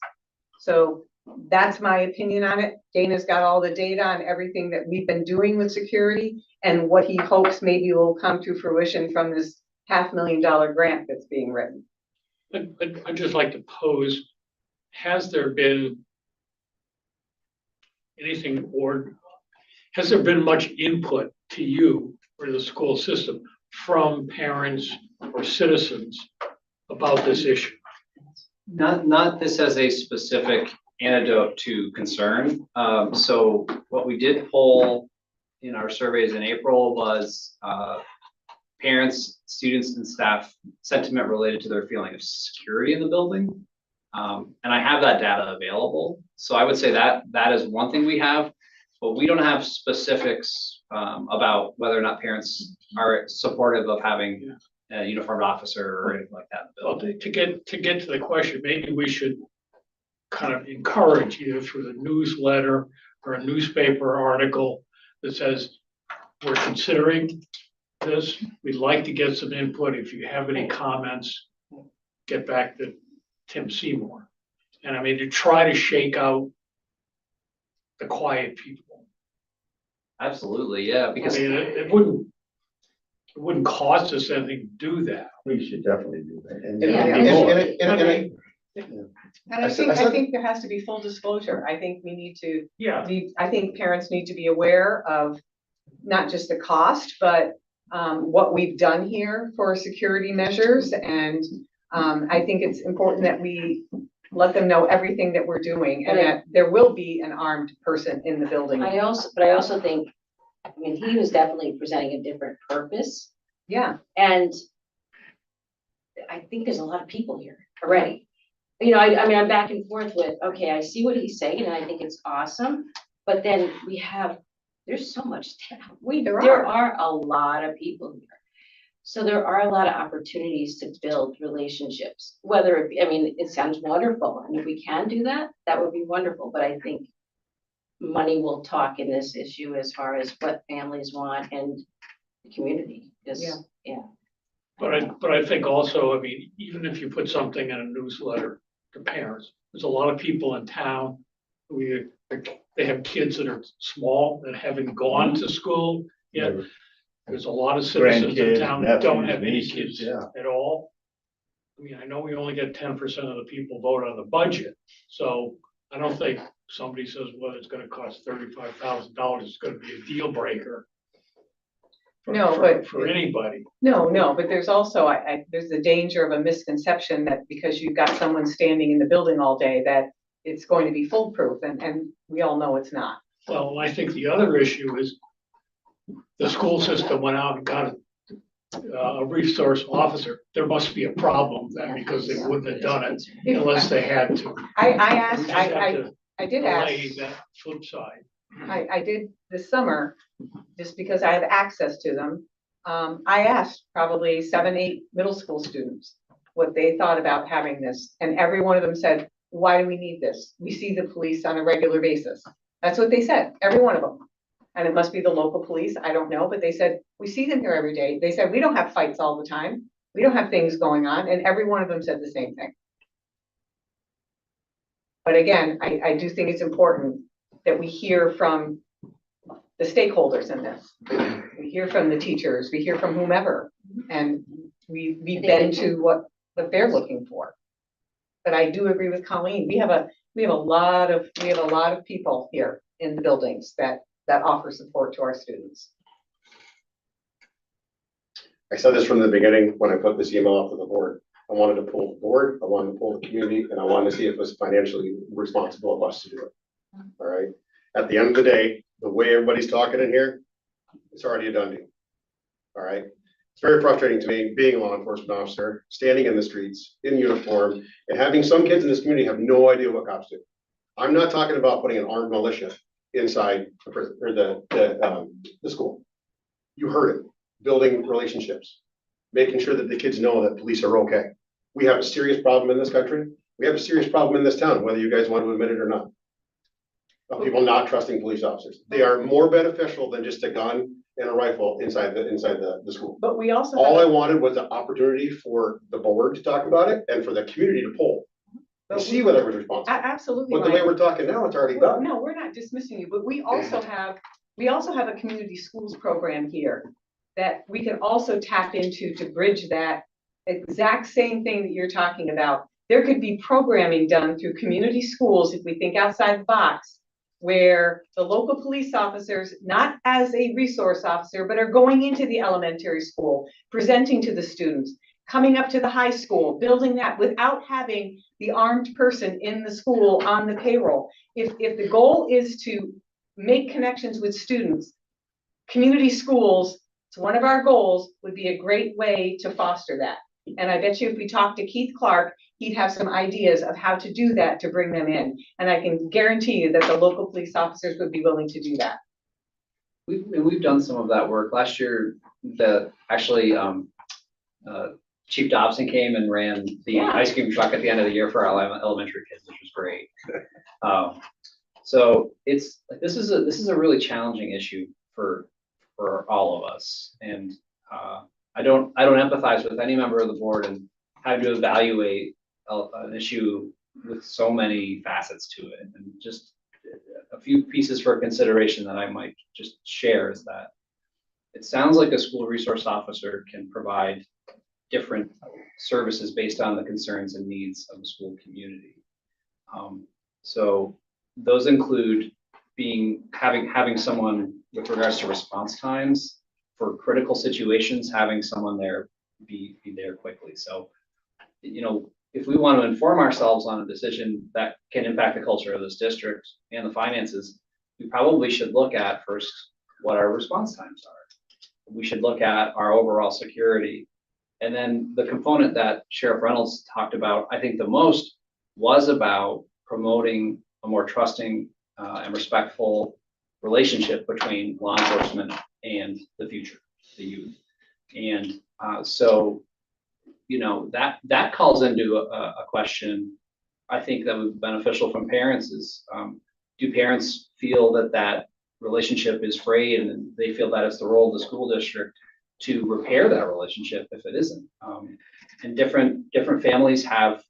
So that's my opinion on it. Dana's got all the data on everything that we've been doing with security and what he hopes maybe will come to fruition from this $500,000 grant that's being written. I'd just like to pose, has there been anything, or has there been much input to you or the school system from parents or citizens about this issue? Not this as a specific antidote to concern. So what we did poll in our surveys in April was parents, students, and staff sentiment related to their feeling of security in the building. And I have that data available. So I would say that is one thing we have, but we don't have specifics about whether or not parents are supportive of having a uniformed officer or anything like that. in the Well, building. to get to the question, maybe we should kind of encourage either through the newsletter or a newspaper article that says, we're considering this, we'd like to get some input. If you have any comments, get back to Tim Seymour. And I mean, to try to shake out the quiet people. Absolutely, yeah, I because mean, it wouldn't cost us anything to do that. We should definitely do that. And Yeah. and more. And I think there has to be full disclosure. I think we need to, Yeah, I think parents need to be aware of not just the cost, but what we've done here for security measures. And I think it's important that we let them know everything that we're doing and that there will be an armed person in the building. I also think, I mean, he was definitely presenting a different purpose, Yeah, and I think there's a lot of people here already. You know, I mean, I'm back and forth with, okay, I see what he's saying, and I think it's awesome, but then there's so much, there are a lot of people here. So there are a lot of opportunities to build relationships, whether, I mean, it sounds wonderful, and if we can do that, that would be wonderful, but I think money will talk in this issue as far as what families want and the community is, yeah. but I think also, I mean, even if you put something in a newsletter to parents, there's a lot of people in town who they have kids that are small that haven't gone to school yet. There's a lot of citizens in Grandkids, town that don't nephews, have any nieces, kids yeah. at all. I mean, I know we only get 10% of the people vote on the budget, so I don't think somebody says, well, it's gonna cost $35,000, it's gonna be a deal breaker. For anybody. no, but there's also, there's the danger of a misconception that because you've got someone standing in the building all day, that it's going to be foolproof, and we all know it's not. Well, I think the other issue is the school system went out and got a resource officer. There must be a problem then because they wouldn't have done it unless they had to. I We asked, just have I to did ask. delay that flip side. I did this summer, just because I have access to them. I asked probably 7, 8 middle school students what they thought about having this, and every one of them said, why do we need this? We see the police on a regular basis. That's what they said, every one of them. And it must be the local police, I don't know, but they said, we see them here every day. They said, we don't have fights all the time. We don't have things going on, and every one of them said the same thing. But again, I do think it's important that we hear from the stakeholders in this. We hear from the teachers, we hear from whomever, and we bend to what they're looking for. But I do agree with Colleen, we have a lot of people here in the buildings that offer support to our students. I said this from the beginning when I put this email out to the board. I wanted to pull the board, I wanted to pull the community, and I wanted to see if it was financially responsible of us to do it. All right. At the end of the day, the way everybody's talking in here, it's already a done deal. All right. It's very frustrating to me being a law enforcement officer, standing in the streets in uniform, and having some kids in this community have no idea what cops do. I'm not talking about putting an armed militia inside the prison or the school. You heard it. Building relationships, making sure that the kids know that police are okay. We have a serious problem in this country. We have a serious problem in this town, whether you guys want to admit it or not. Of people not trusting police officers. They are more beneficial than just a gun and a rifle inside the school. But we also All I wanted was an opportunity for the board to talk about it and for the community to poll and see whether it was responsible. absolutely. But the way Ryan. we're talking now, it's already Well, done. no, we're not dismissing you, but we also have a community schools program here that we can also tap into to bridge that exact same thing that you're talking about. There could be programming done through community schools, if we think outside the box, where the local police officers, not as a resource officer, but are going into the elementary school, presenting to the students, coming up to the high school, building that without having the armed person in the school on the payroll. If the goal is to make connections with students, community schools, it's one of our goals, would be a great way to foster that. And I bet you if we talk to Keith Clark, he'd have some ideas of how to do that to bring them in. And I can guarantee you that the local police officers would be willing to do that. We've done some of that work last year. Chief Dobson came and ran the Yeah. ice cream truck at the end of the year for our elementary kids, which was great. So it's like, this is a really challenging issue for all of us. And I don't empathize with any member of the board and having to evaluate an issue with so many facets to it. And just a few pieces for consideration that I might just share is that it sounds like a school resource officer can provide different services based on the concerns and needs of the school community. So those include having someone with regards to response times for critical situations, having someone there be there quickly. So, if we want to inform ourselves on a decision that can impact the culture of this district and the finances, we probably should look at first what our response times are. We should look at our overall security. And then the component that Sheriff Reynolds talked about, I think the most, was about promoting a more trusting and respectful relationship between law enforcement and the future, the youth. And so, that calls into a question, I think, that would be beneficial from parents is, do parents feel that relationship is frayed and they feel that it's the role of the school district to repair that relationship if it isn't? And different families have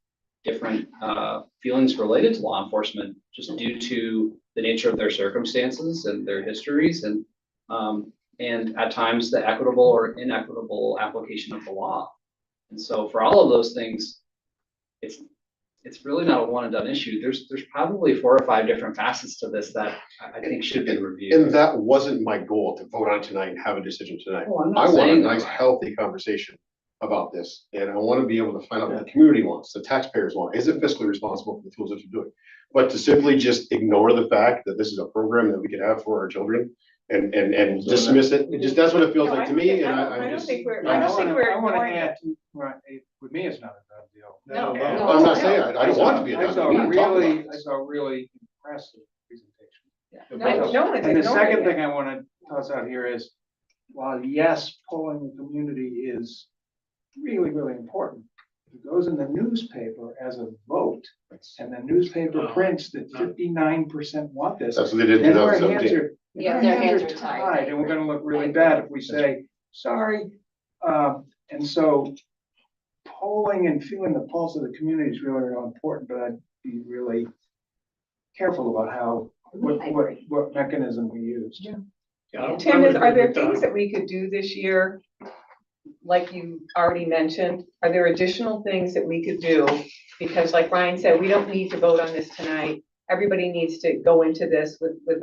different feelings related to law enforcement just due to the nature of their circumstances and their histories and at times the equitable or inequitable application of the law. And so for all of those things, it's really not a one and done issue. There's probably 4 or 5 different facets to this that I think should be reviewed. And that wasn't my goal to vote on tonight and have a decision tonight. Oh, I'm I not want a saying nice, that. healthy conversation about this. And I want to be able to find out what the community wants, the taxpayers want. Is it fiscally responsible for the tools that you're doing? But to simply just ignore the fact that this is a program that we could have for our children and dismiss it, that's what it feels like to me. And I don't just. think we're, I I don't think we're want to ignoring it. add, right, with me, it's not a done deal. No, I'm not saying, I don't want it to be a I done saw deal. We can talk about really, this. I saw really impressive presentation. No one's And the ignoring second it. thing I want to toss out here is, while yes, polling the community is really, really important, if it goes in the newspaper as a vote, and the newspaper prints that 59% want this, That's what they did in then our hands 2017. are, Yeah, our their hands hands are are tied. tied, and we're gonna look really bad if we say, sorry. And so polling and feeling the pulse of the community is really, really important, but I'd be really careful about how, I agree. what mechanism we use. Yeah, I Tim, would are there agree with things that we could do this year? Like you already mentioned, are there additional things that we could do? Because like Ryan said, we don't need to vote on this tonight. Everybody needs to go into this with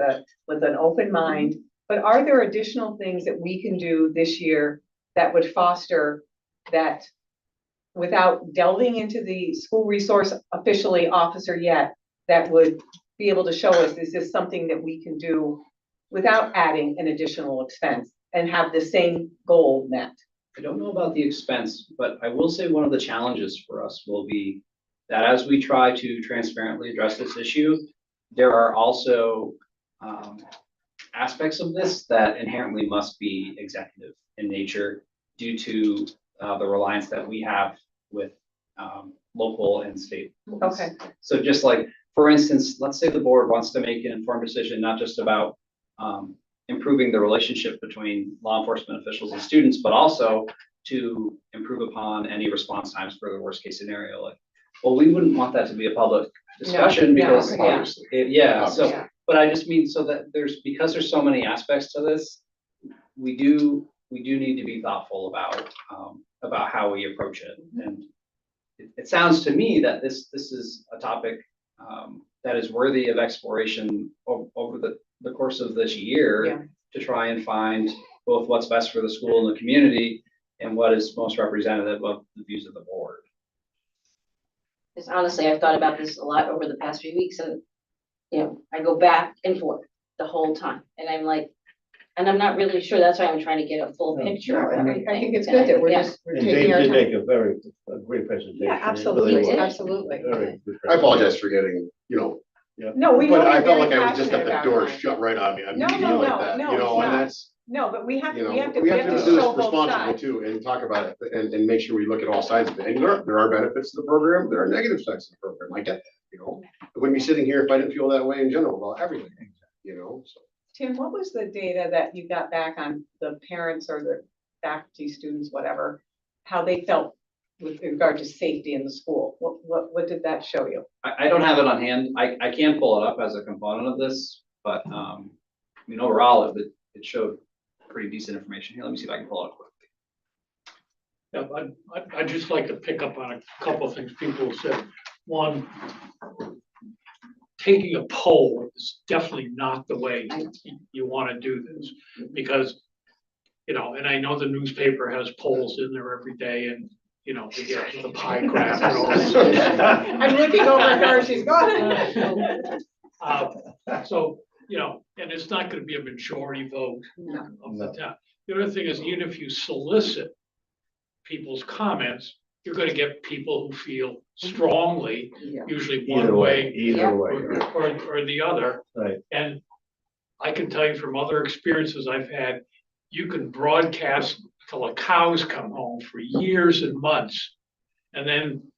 an open mind. But are there additional things that we can do this year that would foster that without delving into the school resource officially officer yet, that would be able to show us, is this something that we can do without adding an additional expense and have the same goal met? I don't know about the expense, but I will say one of the challenges for us will be that as we try to transparently address this issue, there are also aspects of this that inherently must be executive in nature due to the reliance that we have with local and state police. Okay. So just like, for instance, let's say the board wants to make an informed decision, not just about improving the relationship between law enforcement officials and students, but also to improve upon any response times for the worst case scenario. Like, well, we wouldn't want that to be a public discussion no, because, yeah. Obviously. so, Yeah. but I just mean so that because there's so many aspects to this, we do need to be thoughtful about how we approach it. And it sounds to me that this is a topic that is worthy of exploration over the course of this year. Yeah. To try and find both what's best for the school and the community and what is most representative of the views of the board. Because honestly, I've thought about this a lot over the past few weeks and, I go back and forth the whole time and I'm like, and I'm not really sure, that's why I'm trying to get a full No, picture of I everything. think it's And good that we're yeah. we're And taking Dave our did time. make a great presentation. Yeah, It absolutely, really was. absolutely. Very good I apologize for getting, No, we know but I you're felt very like I was just passionate got the about door Ryan. shut right on me. I No, mean, no, like no, that, no, it's and not. that's, No, but we have, You we know, have to, we we have have to to do this show both responsibly sides. too, and talk about it, and make sure we look at all sides of it. And there are benefits to the program, there are negative sides to the program, I get that, you know? I wouldn't be sitting here if I didn't feel that way in general about everything, you know, so. Tim, what was the data that you got back on the parents or the faculty, students, whatever, how they felt with regard to safety in the school? What did that show you? I don't have it on hand. I can pull it up as a component of this, but, I mean, overall, it showed pretty decent information. Here, let me see if I can pull it up quickly. Yeah, I'd just like to pick up on a couple of things people have said. One, taking a poll is definitely not the way you want to do this, because, you know, and I know the newspaper has polls in there every day, and, you know, they get the pie graph and all that. I'm looking over at her, she's gone. So, you know, and it's not gonna be a majority vote No. of the town. The other thing is, even if you solicit people's comments, you're gonna get people who feel strongly, Yeah. usually Either one way, way either way. or the other. Right. And I can tell you from other experiences I've had, you can broadcast till the cows come home for years and months. And then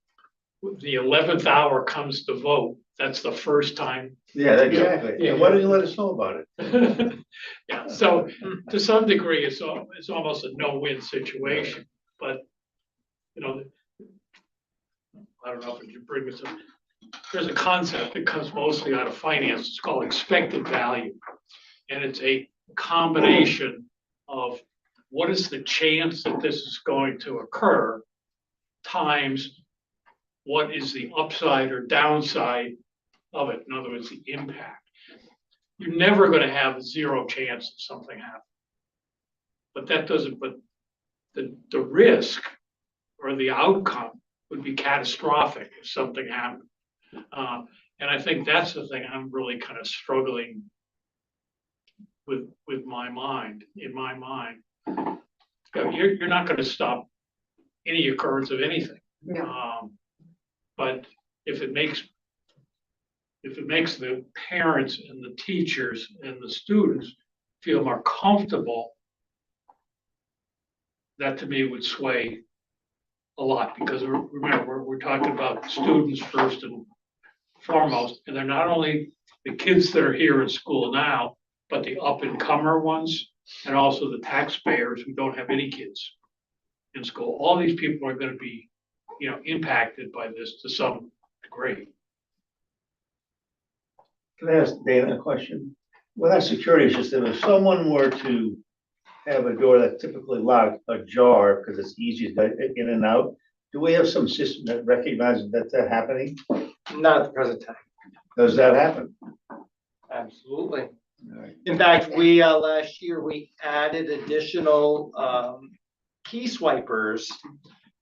the 11th hour comes to vote. That's the first time. Yeah, exactly. Yeah. And why don't you let us know about it? Yeah, so to some degree, it's almost a no-win situation, but, you know, I don't know if you bring this up. There's a concept that comes mostly out of finance. It's called expected value. And it's a combination of what is the chance that this is going to occur times what is the upside or downside of it. In other words, the impact. You're never going to have a zero chance of something happening. But that doesn't, but the risk or the outcome would be catastrophic if something happened. And I think that's the thing I'm really kind of struggling with my mind, in my mind. You know, you're not going to stop any occurrence of anything. But if it makes the parents and the teachers and the students feel more comfortable, that to me would sway a lot, because remember, we're talking about students first and foremost, and they're not only the kids that are here in school now, but the up-and-comer ones, and also the taxpayers who don't have any kids in school. All these people are gonna be, you know, impacted by this to some degree. Can I ask Dana a question? With our security system, if someone were to have a door that's typically locked ajar because it's easy to get in and out, do we have some system that recognizes that's happening? Not at the present time. Does that happen? Absolutely. Alright. In fact, we, last year, we added additional, key swipers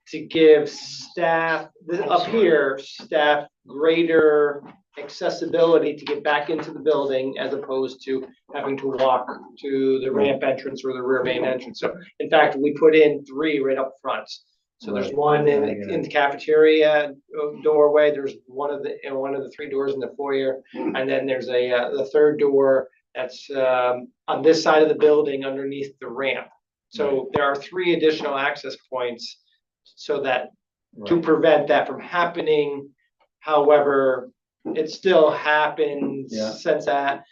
to give staff, up here, staff greater accessibility to get back into the building as opposed to having to walk to the ramp entrance or the rear main entrance. So in fact, we put in 3 right up front. So there's Right. one in the cafeteria doorway, there's one of the 3 doors in the foyer, and then there's the third door that's on this side of the building underneath the ramp. So there are 3 additional access points so that to prevent that from happening. However, it still happens Yeah. since that.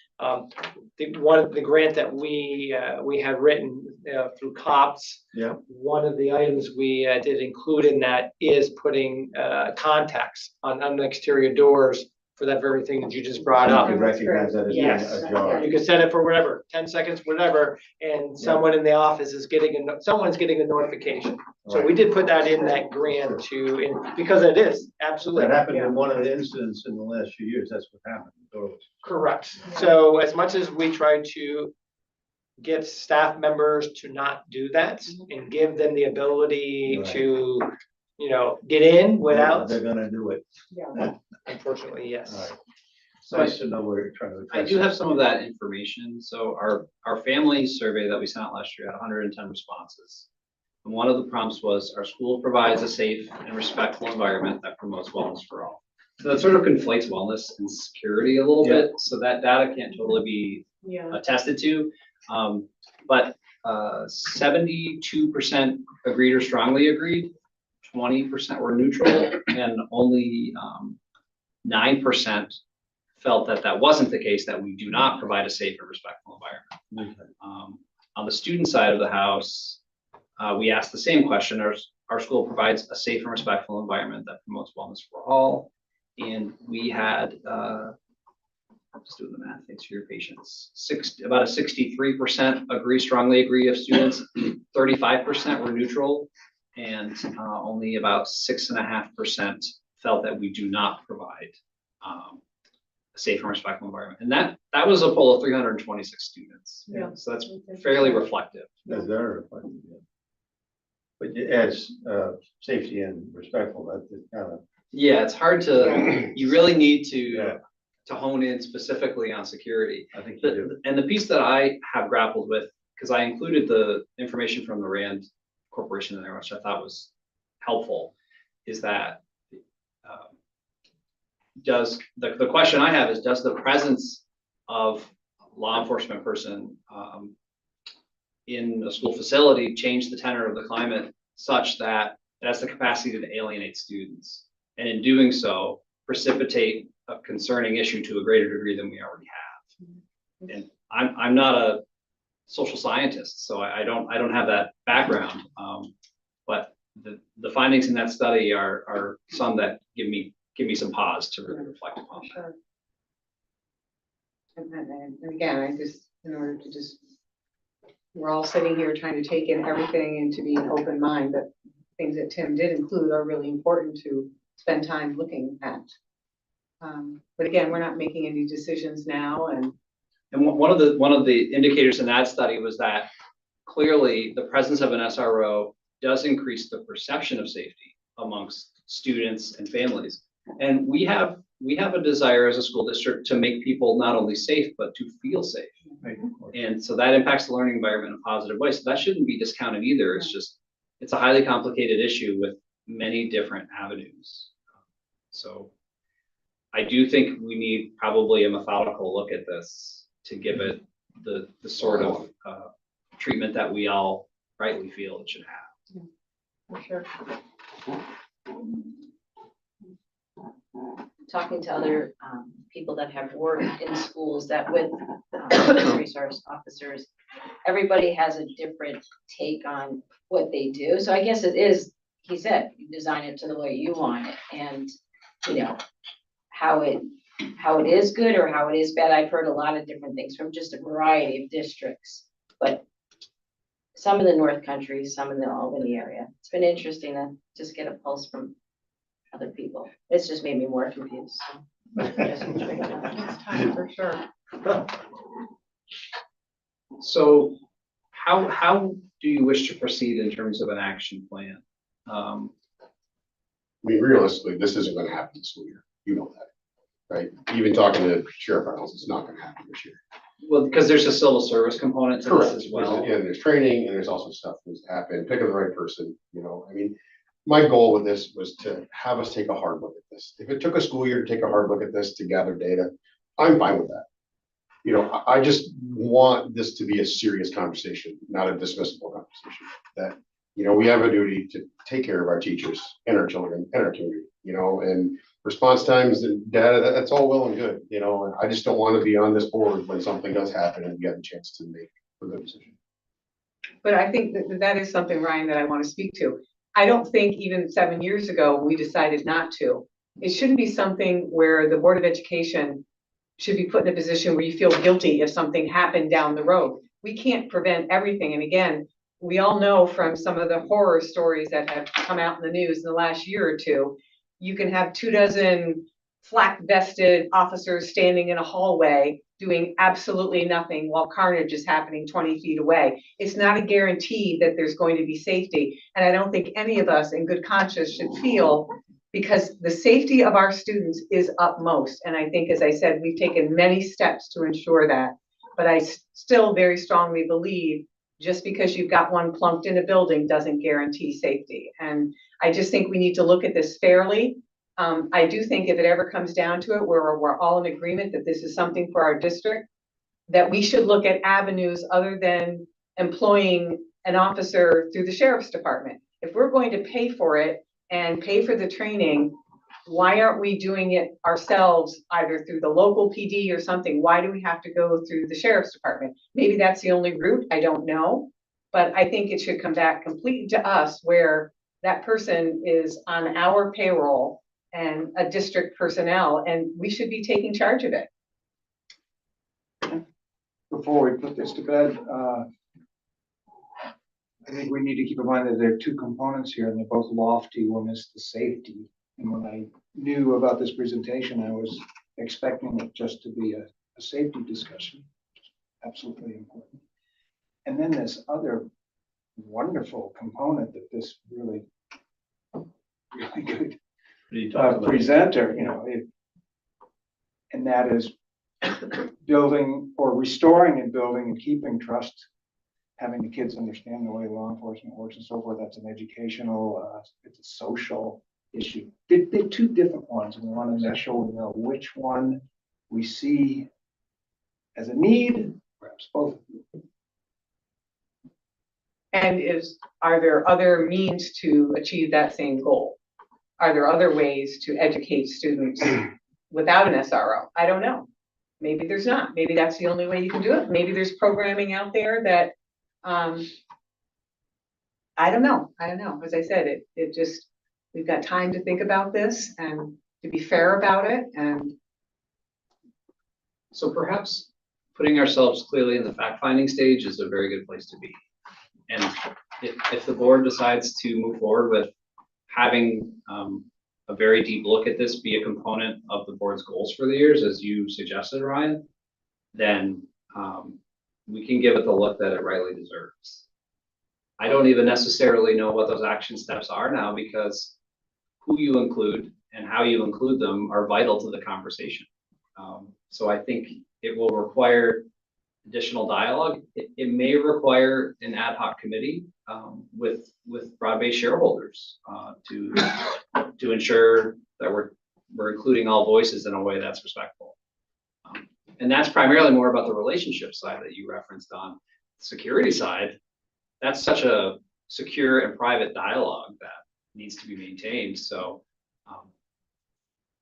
The grant that we had written through COPS. Yeah. One of the items we did include in that is putting contacts on the exterior doors for that very thing that you just brought up. You recognize that as being Yes. ajar. You can set it for whatever, 10 seconds, whatever, and someone in the office is someone's getting a notification. So we did put that in that grant because it is, absolutely. That happened in one of the incidents in the last few years. That's what happened. The door was- Correct. So as much as we try to get staff members to not do that and give them the ability Right. to, you know, get in without, They're gonna do it. unfortunately, yes. Alright. It's nice to know where you're trying to. I do have some of that information. So our family survey that we sent out last year had 110 responses. And one of the prompts was, our school provides a safe and respectful environment that promotes wellness for all. So that sort of conflates wellness and security a little bit. So that data can't totally be Yeah. attested to. But 72% agreed or strongly agreed, 20% were neutral, and only 9% felt that that wasn't the case, that we do not provide a safe and respectful environment. On the student side of the house, we asked the same question. Our school provides a safe and respectful environment that promotes wellness for all. And we had, I'm just doing the math, thanks for your patience. About a 63% strongly agree of students, 35% were neutral, and only about 6.5% felt that we do not provide a safe and respectful environment. And that was a poll of 326 students. Yeah. So that's fairly reflective. That's very reflective, yeah. But it adds, safety and respectful, that's kind of. Yeah, it's hard to, you really need Yeah. to hone in specifically on security. I think you do. And the piece that I have grappled with, because I included the information from the RAND Corporation in there, which I thought was helpful, is that the question I have is, does the presence of law enforcement person in a school facility change the tenor of the climate such that it has the capacity to alienate students, and in doing so precipitate a concerning issue to a greater degree than we already have? And I'm not a social scientist, so I don't have that background, but the findings in that study are some that give me some pause to really reflect upon. Sure. And again, I just, in order to just, we're all sitting here trying to take in everything and to be an open mind, but things that Tim did include are really important to spend time looking at. But again, we're not making any decisions now, and one of the indicators in that study was that clearly the presence of an SRO does increase the perception of safety amongst students and families. And we have a desire as a school district to make people not only safe, but to feel safe. And so that impacts the learning environment in a positive way. So that shouldn't be discounted either. It's a highly complicated issue with many different avenues. So I do think we need probably a methodical look at this to give it the sort of treatment that we all rightly feel it should have. for sure. Talking to other people that have worked in schools that with resource officers, everybody has a different take on what they do. So I guess it is, he said, you design it to the way you want it, and how it is good or how it is bad. I've heard a lot of different things from just a variety of districts, but some in the North Country, some in the Albany area. It's been interesting to just get a pulse from other people. It's just made me more confused. It's time for sure. So how do you wish to proceed in terms of an action plan? I mean, realistically, this isn't gonna happen this year. You know that, right? Even talking to Sheriff Reynolds, it's not gonna happen this year. Well, because there's a civil service component to this as well. And there's training and there's also stuff that needs to happen, picking the right person, I mean, my goal with this was to have us take a hard look at this. If it took a school year to take a hard look at this to gather data, I'm fine with that. I just want this to be a serious conversation, not a dismissible conversation. That, we have a duty to take care of our teachers and our children and our community, and response times and data, that's all well and good, and I just don't want to be on this board when something does happen and we have a chance to make a good decision. But I think that is something, Ryan, that I want to speak to. I don't think even 7 years ago, we decided not to. It shouldn't be something where the Board of Education should be put in a position where you feel guilty if something happened down the road. We can't prevent everything. And again, we all know from some of the horror stories that have come out in the news in the last year or two, you can have 24 flak vested officers standing in a hallway doing absolutely nothing while carnage is happening 20 feet away. It's not a guarantee that there's going to be safety. And I don't think any of us in good conscience should feel, because the safety of our students is utmost. And I think, as I said, we've taken many steps to ensure that. But I still very strongly believe just because you've got one plunked in a building doesn't guarantee safety. And I just think we need to look at this fairly. I do think if it ever comes down to it, where we're all in agreement that this is something for our district, that we should look at avenues other than employing an officer through the sheriff's department. If we're going to pay for it and pay for the training, why aren't we doing it ourselves, either through the local PD or something? Why do we have to go through the sheriff's department? Maybe that's the only route, I don't know. But I think it should come back completely to us, where that person is on our payroll and a district personnel, and we should be taking charge of it. Before we put this to bed, I think we need to keep in mind that there are two components here, and they're both lofty. One is the safety. And when I knew about this presentation, I was expecting it just to be a safety discussion. Absolutely important. And then this other wonderful component that this really good presenter, and that is building or restoring and building and keeping trust, having the kids understand the way law enforcement works and so forth. That's an educational, it's a social issue. They're two different ones, and we want to make sure we know which one we see as a need, perhaps both. And are there other means to achieve that same goal? Are there other ways to educate students without an SRO? I don't know. Maybe there's not. Maybe that's the only way you can do it. Maybe there's programming out there that, I don't know. As I said, it just, we've got time to think about this and to be fair about it. And So perhaps putting ourselves clearly in the fact-finding stage is a very good place to be. And if the board decides to move forward with having a very deep look at this be a component of the board's goals for the years, as you suggested, Ryan, then we can give it the look that it rightly deserves. I don't even necessarily know what those action steps are now, because who you include and how you include them are vital to the conversation. So I think it will require additional dialogue. It may require an ad hoc committee with broad-based shareholders to ensure that we're including all voices in a way that's respectful. And that's primarily more about the relationship side that you referenced. On the security side, that's such a secure and private dialogue that needs to be maintained. So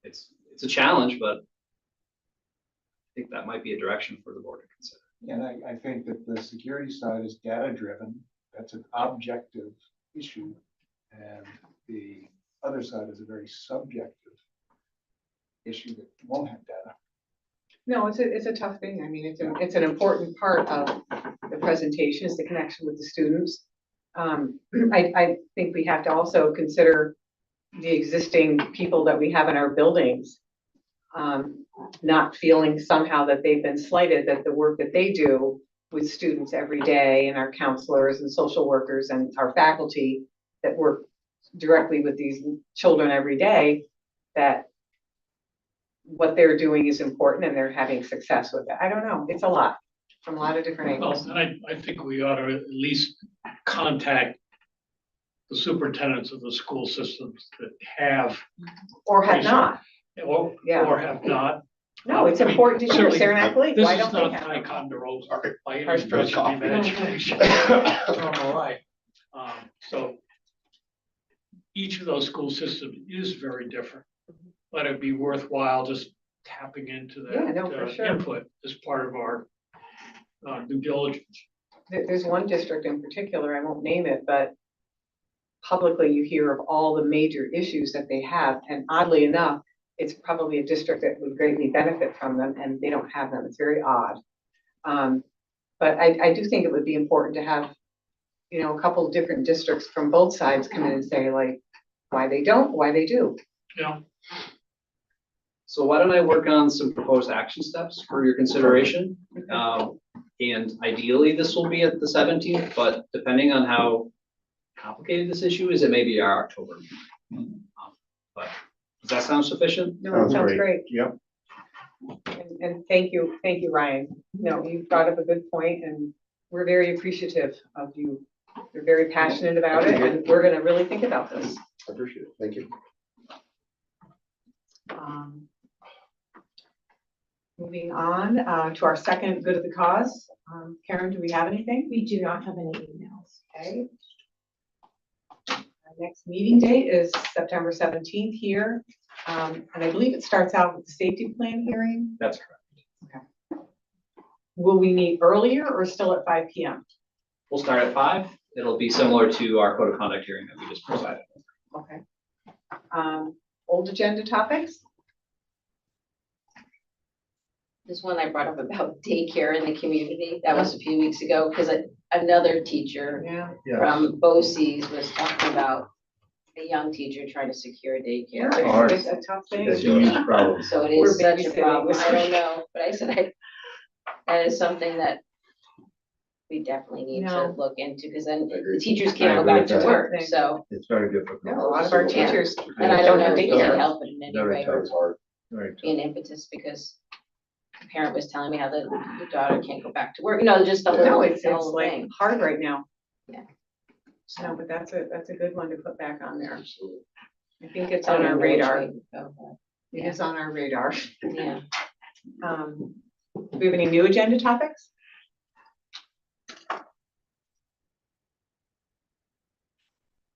it's a challenge, but I think that might be a direction for the board to consider. And I think that the security side is data-driven. That's an objective issue. And the other side is a very subjective issue that won't have data. no, it's a tough thing. I mean, it's an important part of the presentation, is the connection with the students. I think we have to also consider the existing people that we have in our buildings, not feeling somehow that they've been slighted, that the work that they do with students every day, and our counselors and social workers and our faculty that work directly with these children every day, that what they're doing is important and they're having success with it. I don't know. It's a lot from a lot of different Well, angles. and I think we ought to at least contact the superintendents of the school systems that have, Or have not. or have not. No, it's important to do. Certainly, Saranac Lake, This why is don't they not have them? Ticonderoga by any Pardon? stretch of the imagination. All right. So each of those school systems is very different, but it'd be worthwhile just tapping into Yeah, no, that for sure. input as part of our due diligence. There's one district in particular, I won't name it, but publicly you hear of all the major issues that they have. And oddly enough, it's probably a district that would greatly benefit from them, and they don't have them. It's very odd. But I do think it would be important to have, a couple of different districts from both sides come in and say, like, why they don't, why they do. Yeah. So why don't I work on some proposed action steps for your consideration? And ideally, this will be at the 17th, but depending on how complicated this issue is, it may be our October meeting. But does that sound sufficient? No, it sounds great. Yep. And thank you, you brought up a good point, and we're very appreciative of you. You're very passionate about it, and we're gonna really think about this. I appreciate it. Thank you. Moving on to our second good of the cause, Karen, do we have anything? We do not have any emails. Okay. Our next meeting date is September 17th here. And I believe it starts out with the safety plan hearing. That's correct. Will we meet earlier or still at 5 PM? We'll start at 5. It'll be similar to our code of conduct hearing that we just presided. Okay. Old agenda topics? This one I brought up about daycare in the community, that was a few weeks ago, because another teacher Yeah. Yeah. from BOCES was talking about a young teacher trying to secure daycare. Hard. It's a tough thing. That's a huge problem. So it We're is such a babysitting problem, this I don't week. know, but I said that is something that we definitely need to No. look into, because then I the agree. teachers I can't go agree back with to that. work, Thing. so, It's very difficult. No, a lot of our Yeah. teachers. and I don't know if Daycare. we can help in any Very way, tough. It's hard. Very tough. be an impetus, because the parent was telling me how the daughter can't go back to work, just the No, whole, it's the whole like thing. hard right now. Yeah. No, but that's a good one to put back on there. Absolutely. I think it's I on don't our know which radar. way to go, but, It is on our radar. Yeah, Do we have any new agenda topics?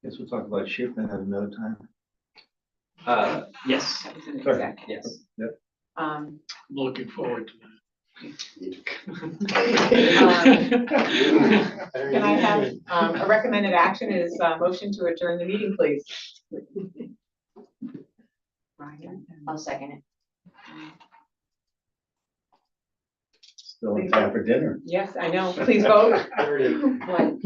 Guess we'll talk about shipment at another time. Yes, That was an Sure. exec. yes. Um, I'm looking forward to Can I have, a recommended action is, motion to adjourn the meeting, please? Ryan? I'll second it. Still in time for dinner. Yes, I know. Please vote. One,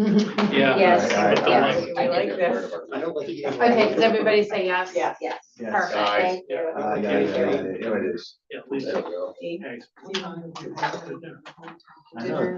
Yeah. yes, Aye, aye, yes. We like this. I don't like the. Okay, does everybody say yes? Yes. Yes. Yes. Perfect, Aye. thank you. Yeah, it is. Yeah, Lisa. There we go. Eight. Thanks. I know.